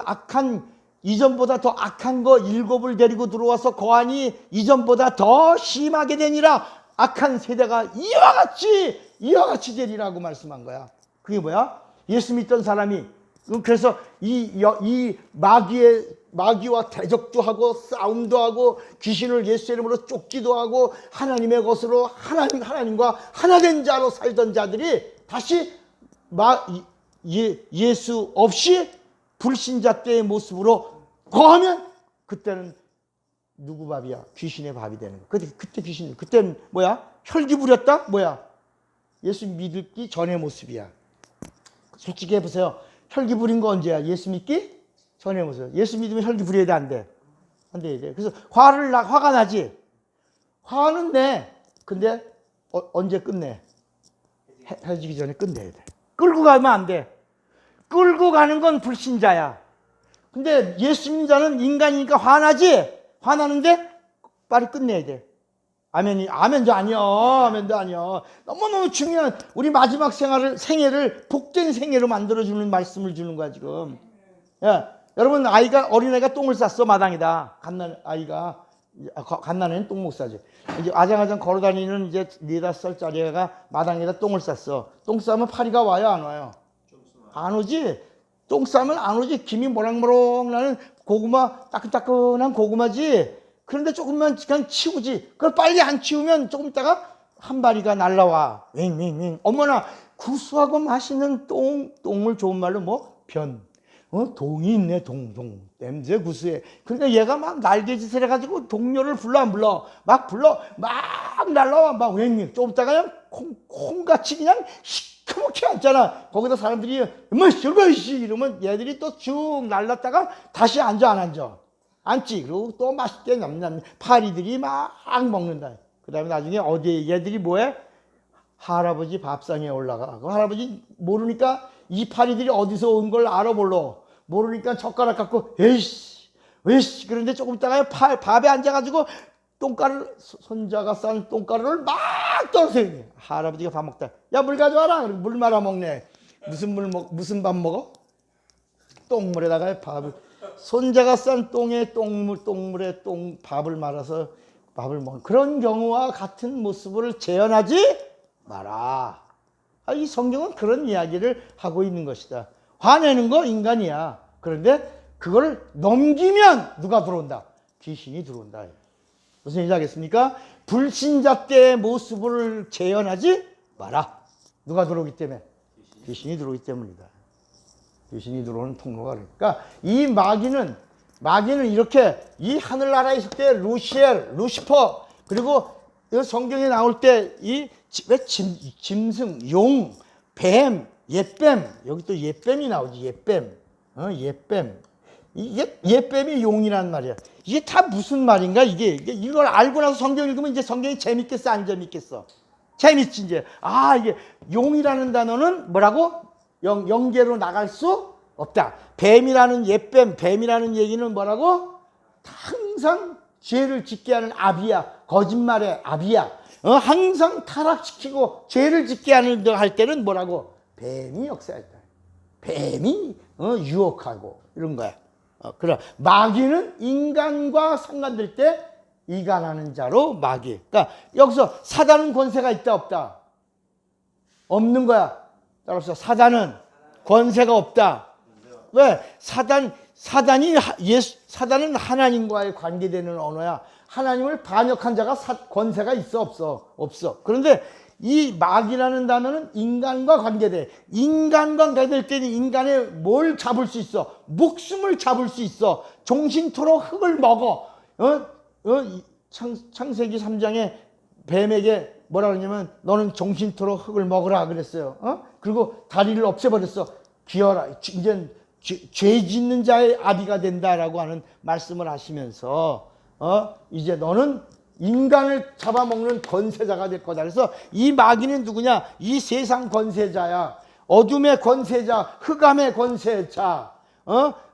악한 이전보다 더 악한 거 7을 데리고 들어와서 거하니 이전보다 더 심하게 되니라. 악한 세대가 이와 같이 되리라고 말씀한 거야. 그게 뭐야? 예수 믿던 사람이 그래서 이 마귀의 마귀와 대적도 하고 싸움도 하고 귀신을 예수의 이름으로 쫓기도 하고 하나님의 것으로 하나님과 하나된 자로 살던 자들이 다시 예수 없이 불신자 때의 모습으로 거하면 그때는 누구 밥이야? 귀신의 밥이 되는 거야. 그때 귀신, 그때는 뭐야? 혈기 부렸다? 뭐야? 예수 믿기 전의 모습이야. 솔직히 해보세요. 혈기 부린 거 언제야? 예수 믿기 전의 모습. 예수 믿으면 혈기 부려야 돼, 안 돼? 안 돼, 이제. 그래서 화가 나지? 화는 내. 근데 언제 끝내? 헤어지기 전에 끝내야 돼. 끌고 가면 안 돼. 끌고 가는 건 불신자야. 근데 예수 믿는 자는 인간이니까 화나지? 화나는데 빨리 끝내야 돼. 아멘도 아니야. 아멘도 아니야. 너무너무 중요한 우리 마지막 생애를 복된 생애로 만들어주는 말씀을 주는 거야, 지금. 야, 여러분, 어린아이가 똥을 쌌어, 마당에다. 갓난아이는 똥 못 싸지. 이제 아장아장 걸어다니는 이제 4-5살짜리 애가 마당에다 똥을 쌌어. 똥 싸면 파리가 와요, 안 와요? 안 오지? 똥 싸면 안 오지? 김이 모락모락 나는 고구마, 따끈따끈한 고구마지. 그런데 조금만 그냥 치우지. 그걸 빨리 안 치우면 조금 있다가 한 마리가 날라와. 윙윙윙. 어머나, 구수하고 맛있는 똥을 좋은 말로 뭐? 동이 있네, 동. 냄새 구수해. 그러니까 얘가 막 날개짓을 해가지고 동료를 불러, 안 불러? 막 날라와. 막 윙윙. 조금 있다가 그냥 콩같이 그냥 시커멓게 앉잖아. 거기다 사람들이, 이러면 얘들이 또 쭉 날랐다가 다시 앉아, 안 앉아? 앉지. 그리고 또 맛있게 냠냠 파리들이 막 먹는다. 그 다음에 나중에 어디에 얘들이 뭐해? 할아버지 밥상에 올라가고, 할아버지 모르니까 이 파리들이 어디서 온 걸 알아 몰라. 모르니까 젓가락 갖고 에이씨 그런데 조금 있다가 밥에 앉아가지고 손자가 싼 똥가루를 막 떨어뜨리네. 할아버지가 밥 먹다, 야, 물 가져와라. 물 말아 먹네. 무슨 밥 먹어? 똥물에다가 밥을, 손자가 싼 똥물에 밥을 말아서 밥을 먹는 그런 경우와 같은 모습을 재현하지 마라. 이 성경은 그런 이야기를 하고 있는 것이다. 화내는 거 인간이야. 그런데 그걸 넘기면 누가 들어온다? 귀신이 들어온다. 무슨 얘기 하겠습니까? 불신자 때의 모습을 재현하지 마라. 누가 들어오기 때문에? 귀신이 들어오기 때문이다. 귀신이 들어오는 통로가. 그러니까 이 마귀는 이렇게 이 하늘나라에 있을 때 루시퍼, 그리고 성경에 나올 때 왜 짐승, 용, 뱀, 옛뱀, 여기 또 옛뱀이 나오지. 옛뱀. 옛뱀이 용이란 말이야. 이게 다 무슨 말인가? 이걸 알고 나서 성경 읽으면 이제 성경이 재밌겠어, 안 재밌겠어? 재밌지, 이제. 이게 용이라는 단어는 뭐라고? 영계로 나갈 수 없다. 뱀이라는 얘기는 뭐라고? 항상 죄를 짓게 하는 아비야. 거짓말의 아비야. 항상 타락시키고 죄를 짓게 할 때는 뭐라고? 뱀이 역사했다. 뱀이 유혹하고 이런 거야. 그래. 마귀는 인간과 상관될 때 이간하는 자로 마귀. 그러니까 여기서 사단은 권세가 있다, 없다? 없는 거야. 따라서 사단은 권세가 없다. 왜? 사단은 하나님과의 관계되는 언어야. 하나님을 반역한 자가 권세가 있어, 없어? 그런데 이 마귀라는 단어는 인간과 관계돼. 인간과 관계될 때는 인간의 뭘 잡을 수 있어? 목숨을 잡을 수 있어. 종신토록 흙을 먹어. 창세기 3장에 뱀에게 뭐라 그러냐면 너는 종신토록 흙을 먹으라 그랬어요. 그리고 다리를 없애버렸어. 기어라. 이제 죄 짓는 자의 아비가 된다라고 하는 말씀을 하시면서 이제 너는 인간을 잡아먹는 권세자가 될 거다. 그래서 이 마귀는 누구냐? 이 세상 권세자야. 어둠의 권세자, 흑암의 권세자,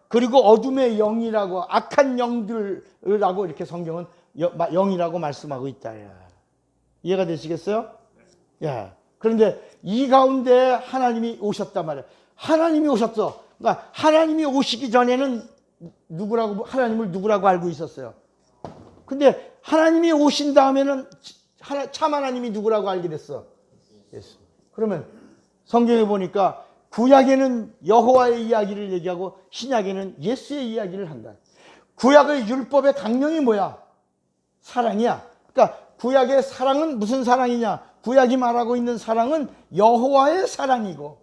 그리고 어둠의 영이라고, 악한 영들이라고 이렇게 성경은 영이라고 말씀하고 있다. 이해가 되시겠어요? 야, 그런데 이 가운데 하나님이 오셨단 말이야. 하나님이 오셨어. 그러니까 하나님이 오시기 전에는 하나님을 누구라고 알고 있었어요? 근데 하나님이 오신 다음에는 참 하나님이 누구라고 알게 됐어? 예수. 그러면 성경에 보니까 구약에는 여호와의 이야기를 얘기하고 신약에는 예수의 이야기를 한다. 구약의 율법의 강령이 뭐야? 사랑이야. 그러니까 구약의 사랑은 무슨 사랑이냐? 구약이 말하고 있는 사랑은 여호와의 사랑이고,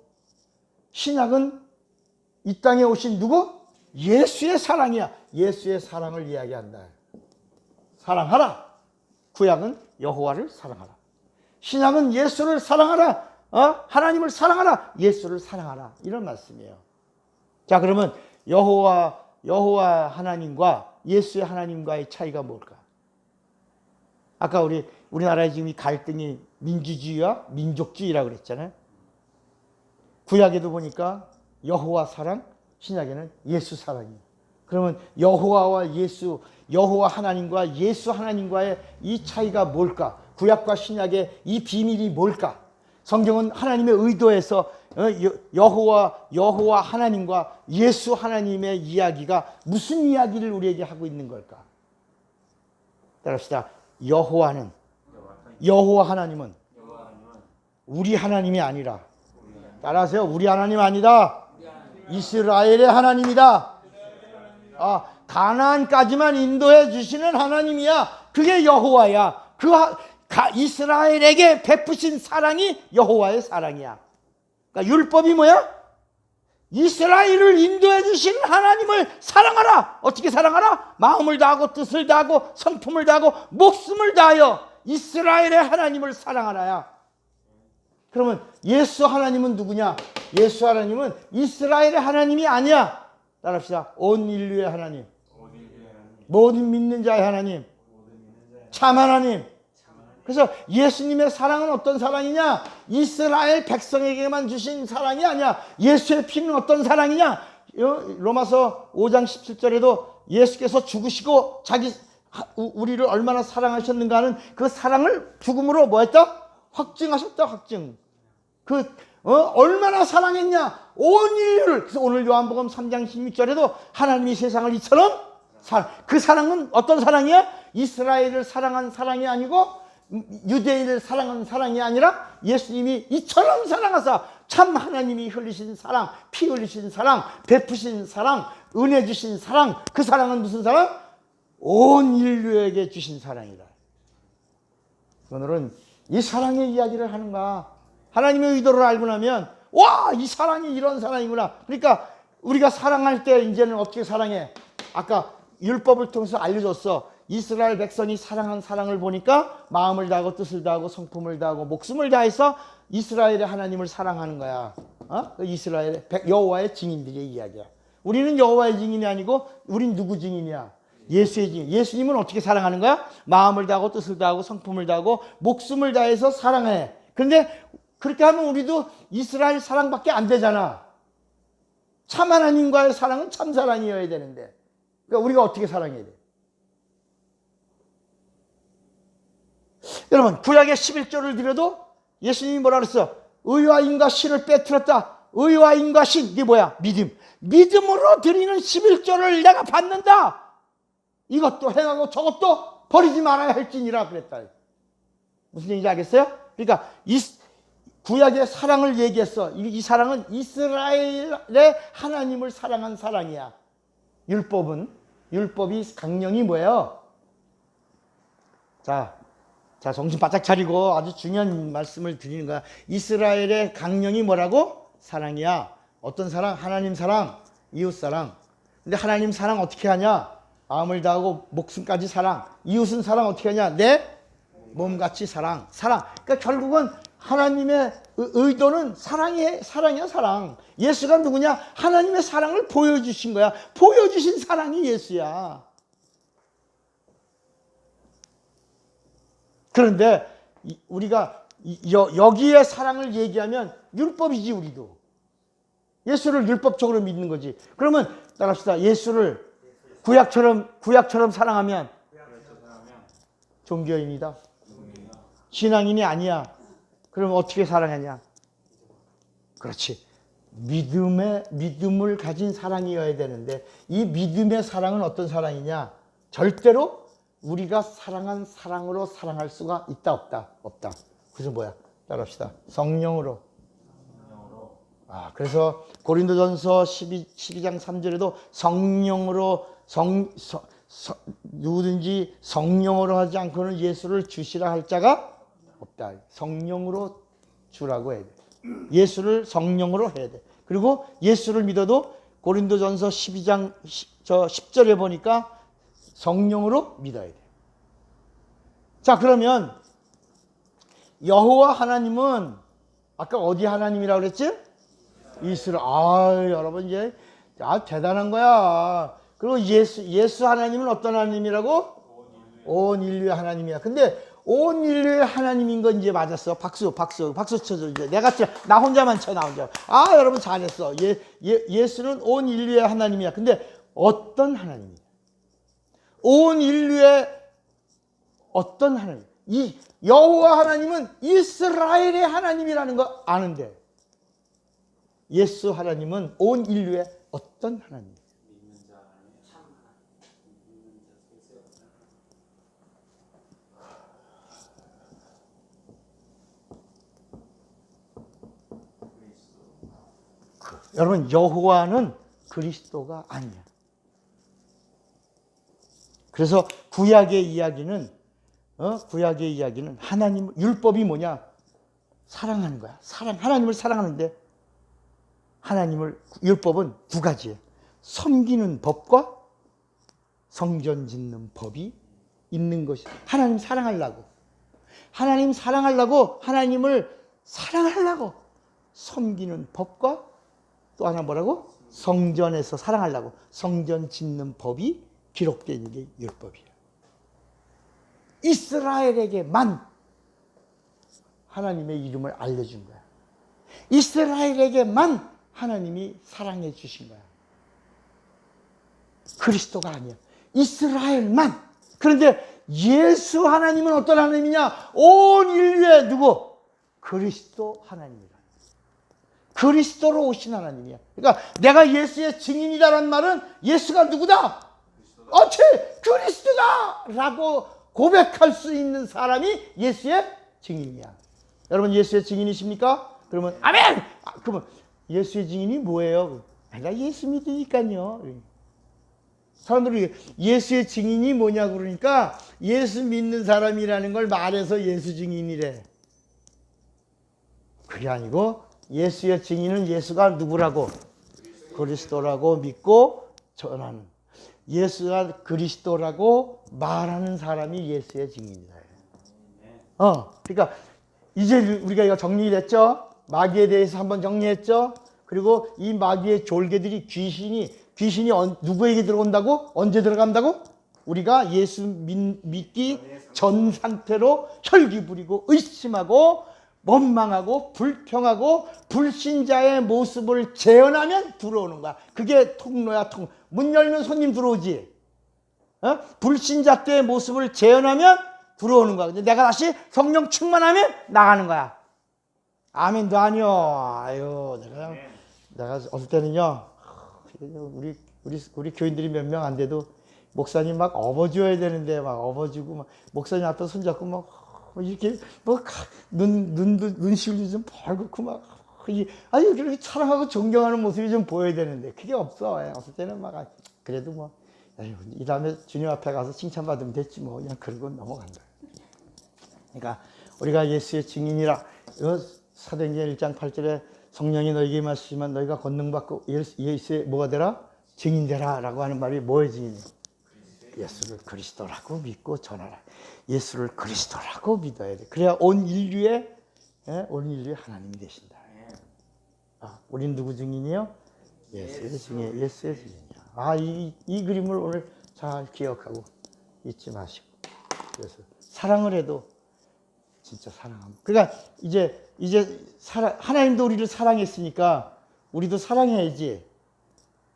신약은 이 땅에 오신 누구? 예수의 사랑이야. 예수의 사랑을 이야기한다. 사랑하라. 구약은 여호와를 사랑하라. 신약은 예수를 사랑하라. 하나님을 사랑하라. 예수를 사랑하라. 이런 말씀이에요. 자, 그러면 여호와 하나님과 예수의 하나님과의 차이가 뭘까? 아까 우리나라에 지금 이 갈등이 민주주의와 민족주의라고 그랬잖아요. 구약에도 보니까 여호와 사랑, 신약에는 예수 사랑이에요. 그러면 여호와 하나님과 예수 하나님과의 이 차이가 뭘까? 구약과 신약의 이 비밀이 뭘까? 성경은 하나님의 의도에서 여호와 하나님과 예수 하나님의 이야기가 무슨 이야기를 우리에게 하고 있는 걸까? 따라합시다. 여호와 하나님은 우리 하나님이 아니라, 따라하세요. 우리 하나님 아니다. 이스라엘의 하나님이다. 가나안까지만 인도해 주시는 하나님이야. 그게 여호와야. 이스라엘에게 베푸신 사랑이 여호와의 사랑이야. 그러니까 율법이 뭐야? 이스라엘을 인도해 주신 하나님을 사랑하라. 어떻게 사랑하라? 마음을 다하고 뜻을 다하고 성품을 다하고 목숨을 다하여 이스라엘의 하나님을 사랑하라야. 그러면 예수 하나님은 누구냐? 예수 하나님은 이스라엘의 하나님이 아니야. 따라합시다. 온 인류의 하나님, 모든 믿는 자의 하나님, 참 하나님. 그래서 예수님의 사랑은 어떤 사랑이냐? 이스라엘 백성에게만 주신 사랑이 아니야. 예수의 피는 어떤 사랑이냐? 로마서 5장 17절에도 예수께서 죽으시고 우리를 얼마나 사랑하셨는가 하는 그 사랑을 죽음으로 뭐 했다? 확증하셨다. 확증. 얼마나 사랑했냐? 온 인류를. 그래서 오늘 요한복음 3장 16절에도 하나님이 세상을 이처럼 그 사랑은 어떤 사랑이야? 이스라엘을 사랑한 사랑이 아니고 유대인을 사랑한 사랑이 아니라 예수님이 이처럼 사랑하사 참 하나님이 흘리신 사랑, 피 흘리신 사랑, 베푸신 사랑, 은혜 주신 사랑. 그 사랑은 무슨 사랑? 온 인류에게 주신 사랑이다. 오늘은 이 사랑의 이야기를 하는가? 하나님의 의도를 알고 나면 와, 이 사랑이 이런 사랑이구나. 그러니까 우리가 사랑할 때 이제는 어떻게 사랑해? 아까 율법을 통해서 알려줬어. 이스라엘 백성이 사랑한 사랑을 보니까 마음을 다하고 뜻을 다하고 성품을 다하고 목숨을 다해서 이스라엘의 하나님을 사랑하는 거야. 이스라엘의 여호와의 증인들의 이야기야. 우리는 여호와의 증인이 아니고 우린 누구 증인이야? 예수의 증인. 예수님은 어떻게 사랑하는 거야? 마음을 다하고 뜻을 다하고 성품을 다하고 목숨을 다해서 사랑해. 그런데 그렇게 하면 우리도 이스라엘 사랑밖에 안 되잖아. 참 하나님과의 사랑은 참 사랑이어야 되는데, 그러니까 우리가 어떻게 사랑해야 돼? 여러분, 구약의 11조를 드려도 예수님이 뭐라 그랬어? 의와 인과 신을 빼뜨렸다. 의와 인과 신, 이게 뭐야? 믿음. 믿음으로 드리는 11조를 내가 받는다. 이것도 행하고 저것도 버리지 말아야 할지니라 그랬다. 무슨 얘기인지 알겠어요? 그러니까 구약의 사랑을 얘기했어. 이 사랑은 이스라엘의 하나님을 사랑한 사랑이야. 율법이 강령이 뭐예요? 자, 정신 바짝 차리고 아주 중요한 말씀을 드리는 거야. 이스라엘의 강령이 뭐라고? 사랑이야. 어떤 사랑? 하나님 사랑, 이웃 사랑. 근데 하나님 사랑 어떻게 하냐? 마음을 다하고 목숨까지 사랑. 이웃은 사랑 어떻게 하냐? 내 몸같이 사랑. 그러니까 결국은 하나님의 의도는 사랑이야, 사랑. 예수가 누구냐? 하나님의 사랑을 보여주신 거야. 보여주신 사랑이 예수야. 그런데 우리가 여기에 사랑을 얘기하면 율법이지. 우리도 예수를 율법적으로 믿는 거지. 그러면 따라합시다. 예수를 구약처럼 사랑하면 종교인이다. 신앙인이 아니야. 그럼 어떻게 사랑하냐? 그렇지. 믿음을 가진 사랑이어야 되는데, 이 믿음의 사랑은 어떤 사랑이냐? 절대로 우리가 사랑한 사랑으로 사랑할 수가 있다, 없다. 그래서 뭐야? 따라합시다. 성령으로. 그래서 고린도전서 12장 3절에도 성령으로 누구든지 성령으로 하지 않고는 예수를 주시라 할 자가 없다. 성령으로 주라고 해야 돼. 예수를 성령으로 해야 돼. 그리고 예수를 믿어도 고린도전서 12장 10절에 보니까 성령으로 믿어야 돼. 자, 그러면 여호와 하나님은 아까 어디 하나님이라고 그랬지? 이스라엘. 여러분 이제 대단한 거야. 그리고 예수 하나님은 어떤 하나님이라고? 온 인류의 하나님이야. 근데 온 인류의 하나님인 건 이제 맞았어. 박수 쳐줘. 이제 나 혼자만 쳐, 나 혼자. 여러분 잘했어. 예수는 온 인류의 하나님이야. 근데 어떤 하나님이야? 온 인류의 어떤 하나님? 이 여호와 하나님은 이스라엘의 하나님이라는 거 아는데 예수 하나님은 온 인류의 어떤 하나님? 여러분 여호와는 그리스도가 아니야. 그래서 구약의 이야기는 하나님 율법이 뭐냐? 사랑하는 거야. 하나님을 사랑하는데 율법은 두 가지예요. 섬기는 법과 성전 짓는 법이 있는 것이 하나님 사랑하려고 하나님을 사랑하려고 섬기는 법과 또 하나 뭐라고? 성전에서 사랑하려고 성전 짓는 법이 기록된 게 율법이에요. 이스라엘에게만 하나님의 이름을 알려준 거야. 이스라엘에게만 하나님이 사랑해 주신 거야. 그리스도가 아니야. 이스라엘만. 그런데 예수 하나님은 어떤 하나님이냐? 온 인류의 누구? 그리스도 하나님이다. 그리스도로 오신 하나님이야. 그러니까 내가 예수의 증인이라는 말은 예수가 누구다? 그리스도다! 라고 고백할 수 있는 사람이 예수의 증인이야. 여러분 예수의 증인이십니까? 그러면 아멘! 그러면 예수의 증인이 뭐예요? 내가 예수 믿으니까요. 사람들이 예수의 증인이 뭐냐고 그러니까 예수 믿는 사람이라는 걸 말해서 예수 증인이래. 그게 아니고 예수의 증인은 예수가 누구라고? 그리스도라고 믿고 전하는. 예수가 그리스도라고 말하는 사람이 예수의 증인이다. 그러니까 이제 우리가 이거 정리됐죠? 마귀에 대해서 한번 정리했죠? 그리고 이 마귀의 졸개들이 귀신이 누구에게 들어온다고? 언제 들어간다고? 우리가 예수 믿기 전 상태로 혈기 부리고 의심하고 원망하고 불평하고 불신자의 모습을 재현하면 들어오는 거야. 그게 통로야. 문 열면 손님 들어오지. 불신자 때의 모습을 재현하면 들어오는 거야. 근데 내가 다시 성령 충만하면 나가는 거야. 아멘도 아니요. 내가 어떨 때는요. 우리 교인들이 몇 명 안 돼도 목사님 막 업어줘야 되는데 막 업어주고 막 목사님 앞에 손잡고 막 이렇게 뭐 눈시울도 좀 벌겋고 막 아니 그렇게 사랑하고 존경하는 모습이 좀 보여야 되는데 그게 없어. 어떨 때는 막 그래도 뭐 이 다음에 주님 앞에 가서 칭찬받으면 됐지 뭐 그냥 그러고 넘어간다. 그러니까 우리가 예수의 증인이라 사도행전 1장 8절에 성령이 너에게 임하시면 너희가 권능받고 예수의 뭐가 되라? 증인 되라 라고 하는 말이 뭐의 증인이에요? 예수를 그리스도라고 믿고 전하라. 예수를 그리스도라고 믿어야 돼. 그래야 온 인류의 하나님이 되신다. 우린 누구 증인이요? 예수의 증인이야. 이 그림을 오늘 잘 기억하고 잊지 마시고. 그래서 사랑을 해도 진짜 사랑합니다. 그러니까 이제 하나님도 우리를 사랑했으니까 우리도 사랑해야지.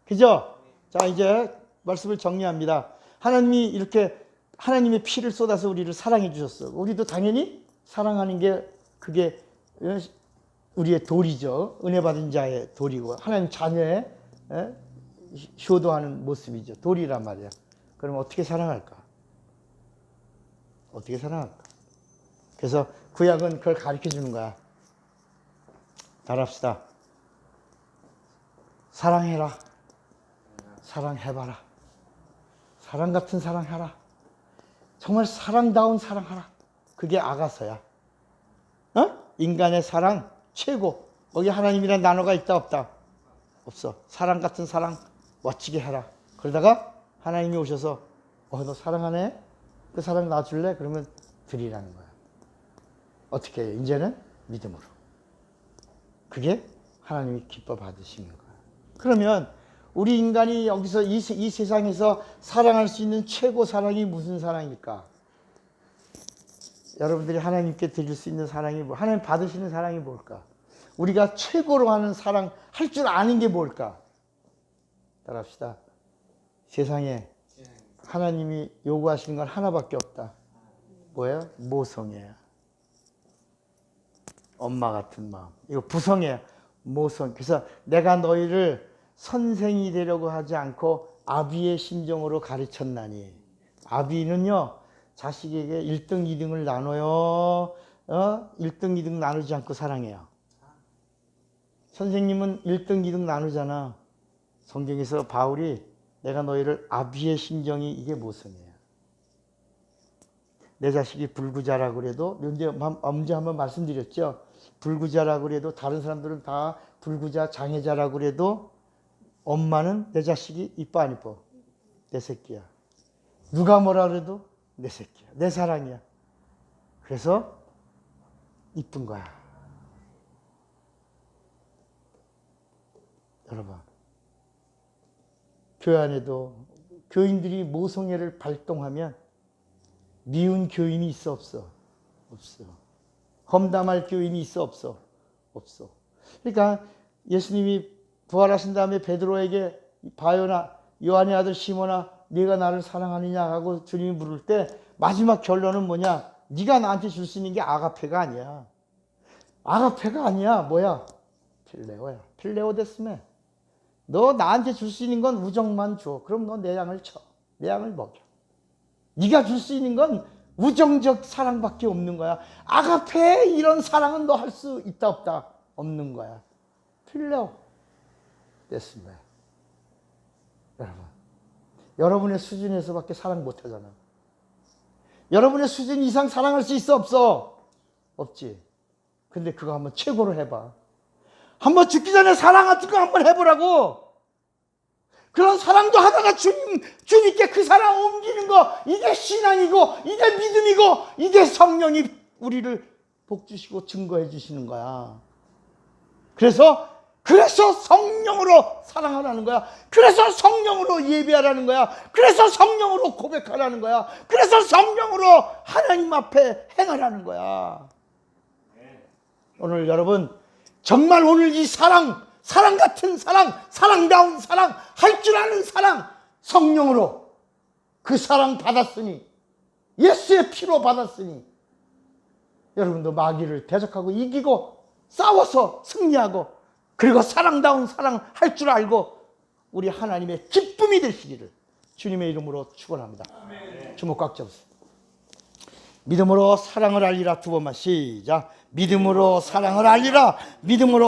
그죠? 자, 이제 말씀을 정리합니다. 하나님이 이렇게 하나님의 피를 쏟아서 우리를 사랑해 주셨어. 우리도 당연히 사랑하는 게 그게 우리의 도리죠. 은혜 받은 자의 도리고 하나님 자녀의 효도하는 모습이죠. 도리란 말이야. 그럼 어떻게 사랑할까? 그래서 구약은 그걸 가르쳐 주는 거야. 따라합시다. 사랑해라. 사랑해봐라. 사랑 같은 사랑하라. 정말 사랑다운 사랑하라. 그게 아가서야. 인간의 사랑 최고. 거기 하나님이란 단어가 있다 없다? 없어. 사랑 같은 사랑 멋지게 해라. 그러다가 하나님이 오셔서 너 사랑하네? 그 사랑 놔줄래? 그러면 드리라는 거야. 어떻게 해요? 이제는 믿음으로. 그게 하나님이 기뻐 받으시는 거야. 그러면 우리 인간이 여기서 이 세상에서 사랑할 수 있는 최고 사랑이 무슨 사랑일까? 여러분들이 하나님께 드릴 수 있는 사랑이 하나님 받으시는 사랑이 뭘까? 우리가 최고로 하는 사랑 할 줄 아는 게 뭘까? 따라합시다. 세상에 하나님이 요구하시는 건 하나밖에 없다. 뭐예요? 모성애야. 엄마 같은 마음. 이거 부성애야. 모성. 그래서 내가 너희를 선생이 되려고 하지 않고 아비의 심정으로 가르쳤나니. 아비는요, 자식에게 1등, 2등을 나눠요. 1등, 2등 나누지 않고 사랑해요. 선생님은 1등, 2등 나누잖아. 성경에서 바울이 내가 너희를 아비의 심정이 이게 모성이에요. 내 자식이 불구자라고 그래도 언제 한번 말씀드렸죠. 불구자라고 그래도 다른 사람들은 다 불구자 장애자라고 그래도 엄마는 내 자식이 이뻐 안 이뻐? 내 새끼야. 누가 뭐라 그래도 내 새끼야. 내 사랑이야. 그래서 이쁜 거야. 여러분, 교회 안에도 교인들이 모성애를 발동하면 미운 교인이 있어 없어? 없어. 험담할 교인이 있어 없어? 없어. 그러니까 예수님이 부활하신 다음에 베드로에게 바요나 요한의 아들 시몬아 네가 나를 사랑하느냐 하고 주님이 물을 때 마지막 결론은 뭐냐? 네가 나한테 줄 수 있는 게 아가페가 아니야. 아가페가 아니야. 뭐야? 필레오야. 필레오 데스메. 너 나한테 줄 수 있는 건 우정만 줘. 그럼 너 내 양을 쳐. 내 양을 먹여. 네가 줄 수 있는 건 우정적 사랑밖에 없는 거야. 아가페 이런 사랑은 너 할 수 있다 없다? 없는 거야. 필레오 됐습니다. 여러분의 수준에서밖에 사랑 못 하잖아. 여러분의 수준 이상 사랑할 수 있어 없어? 없지. 근데 그거 한번 최고로 해봐. 한번 죽기 전에 사랑 같은 거 한번 해보라고. 그런 사랑도 하다가 주님께 그 사랑 옮기는 거, 이게 신앙이고, 이게 믿음이고, 이게 성령이 우리를 복 주시고 증거해 주시는 거야. 그래서 성령으로 사랑하라는 거야. 그래서 성령으로 예배하라는 거야. 그래서 성령으로 고백하라는 거야. 그래서 성령으로 하나님 앞에 행하라는 거야. 오늘 여러분, 정말 오늘 이 사랑 같은 사랑, 사랑다운 사랑, 할 줄 아는 사랑, 성령으로 그 사랑 받았으니, 예수의 피로 받았으니, 여러분도 마귀를 대적하고 이기고 싸워서 승리하고 그리고 사랑다운 사랑 할 줄 알고 우리 하나님의 기쁨이 되시기를 주님의 이름으로 축원합니다. 주목 꽉 잡으세요. 믿음으로 사랑을 알리라. 두 번만 시작. 믿음으로 사랑을 알리라. 믿음으로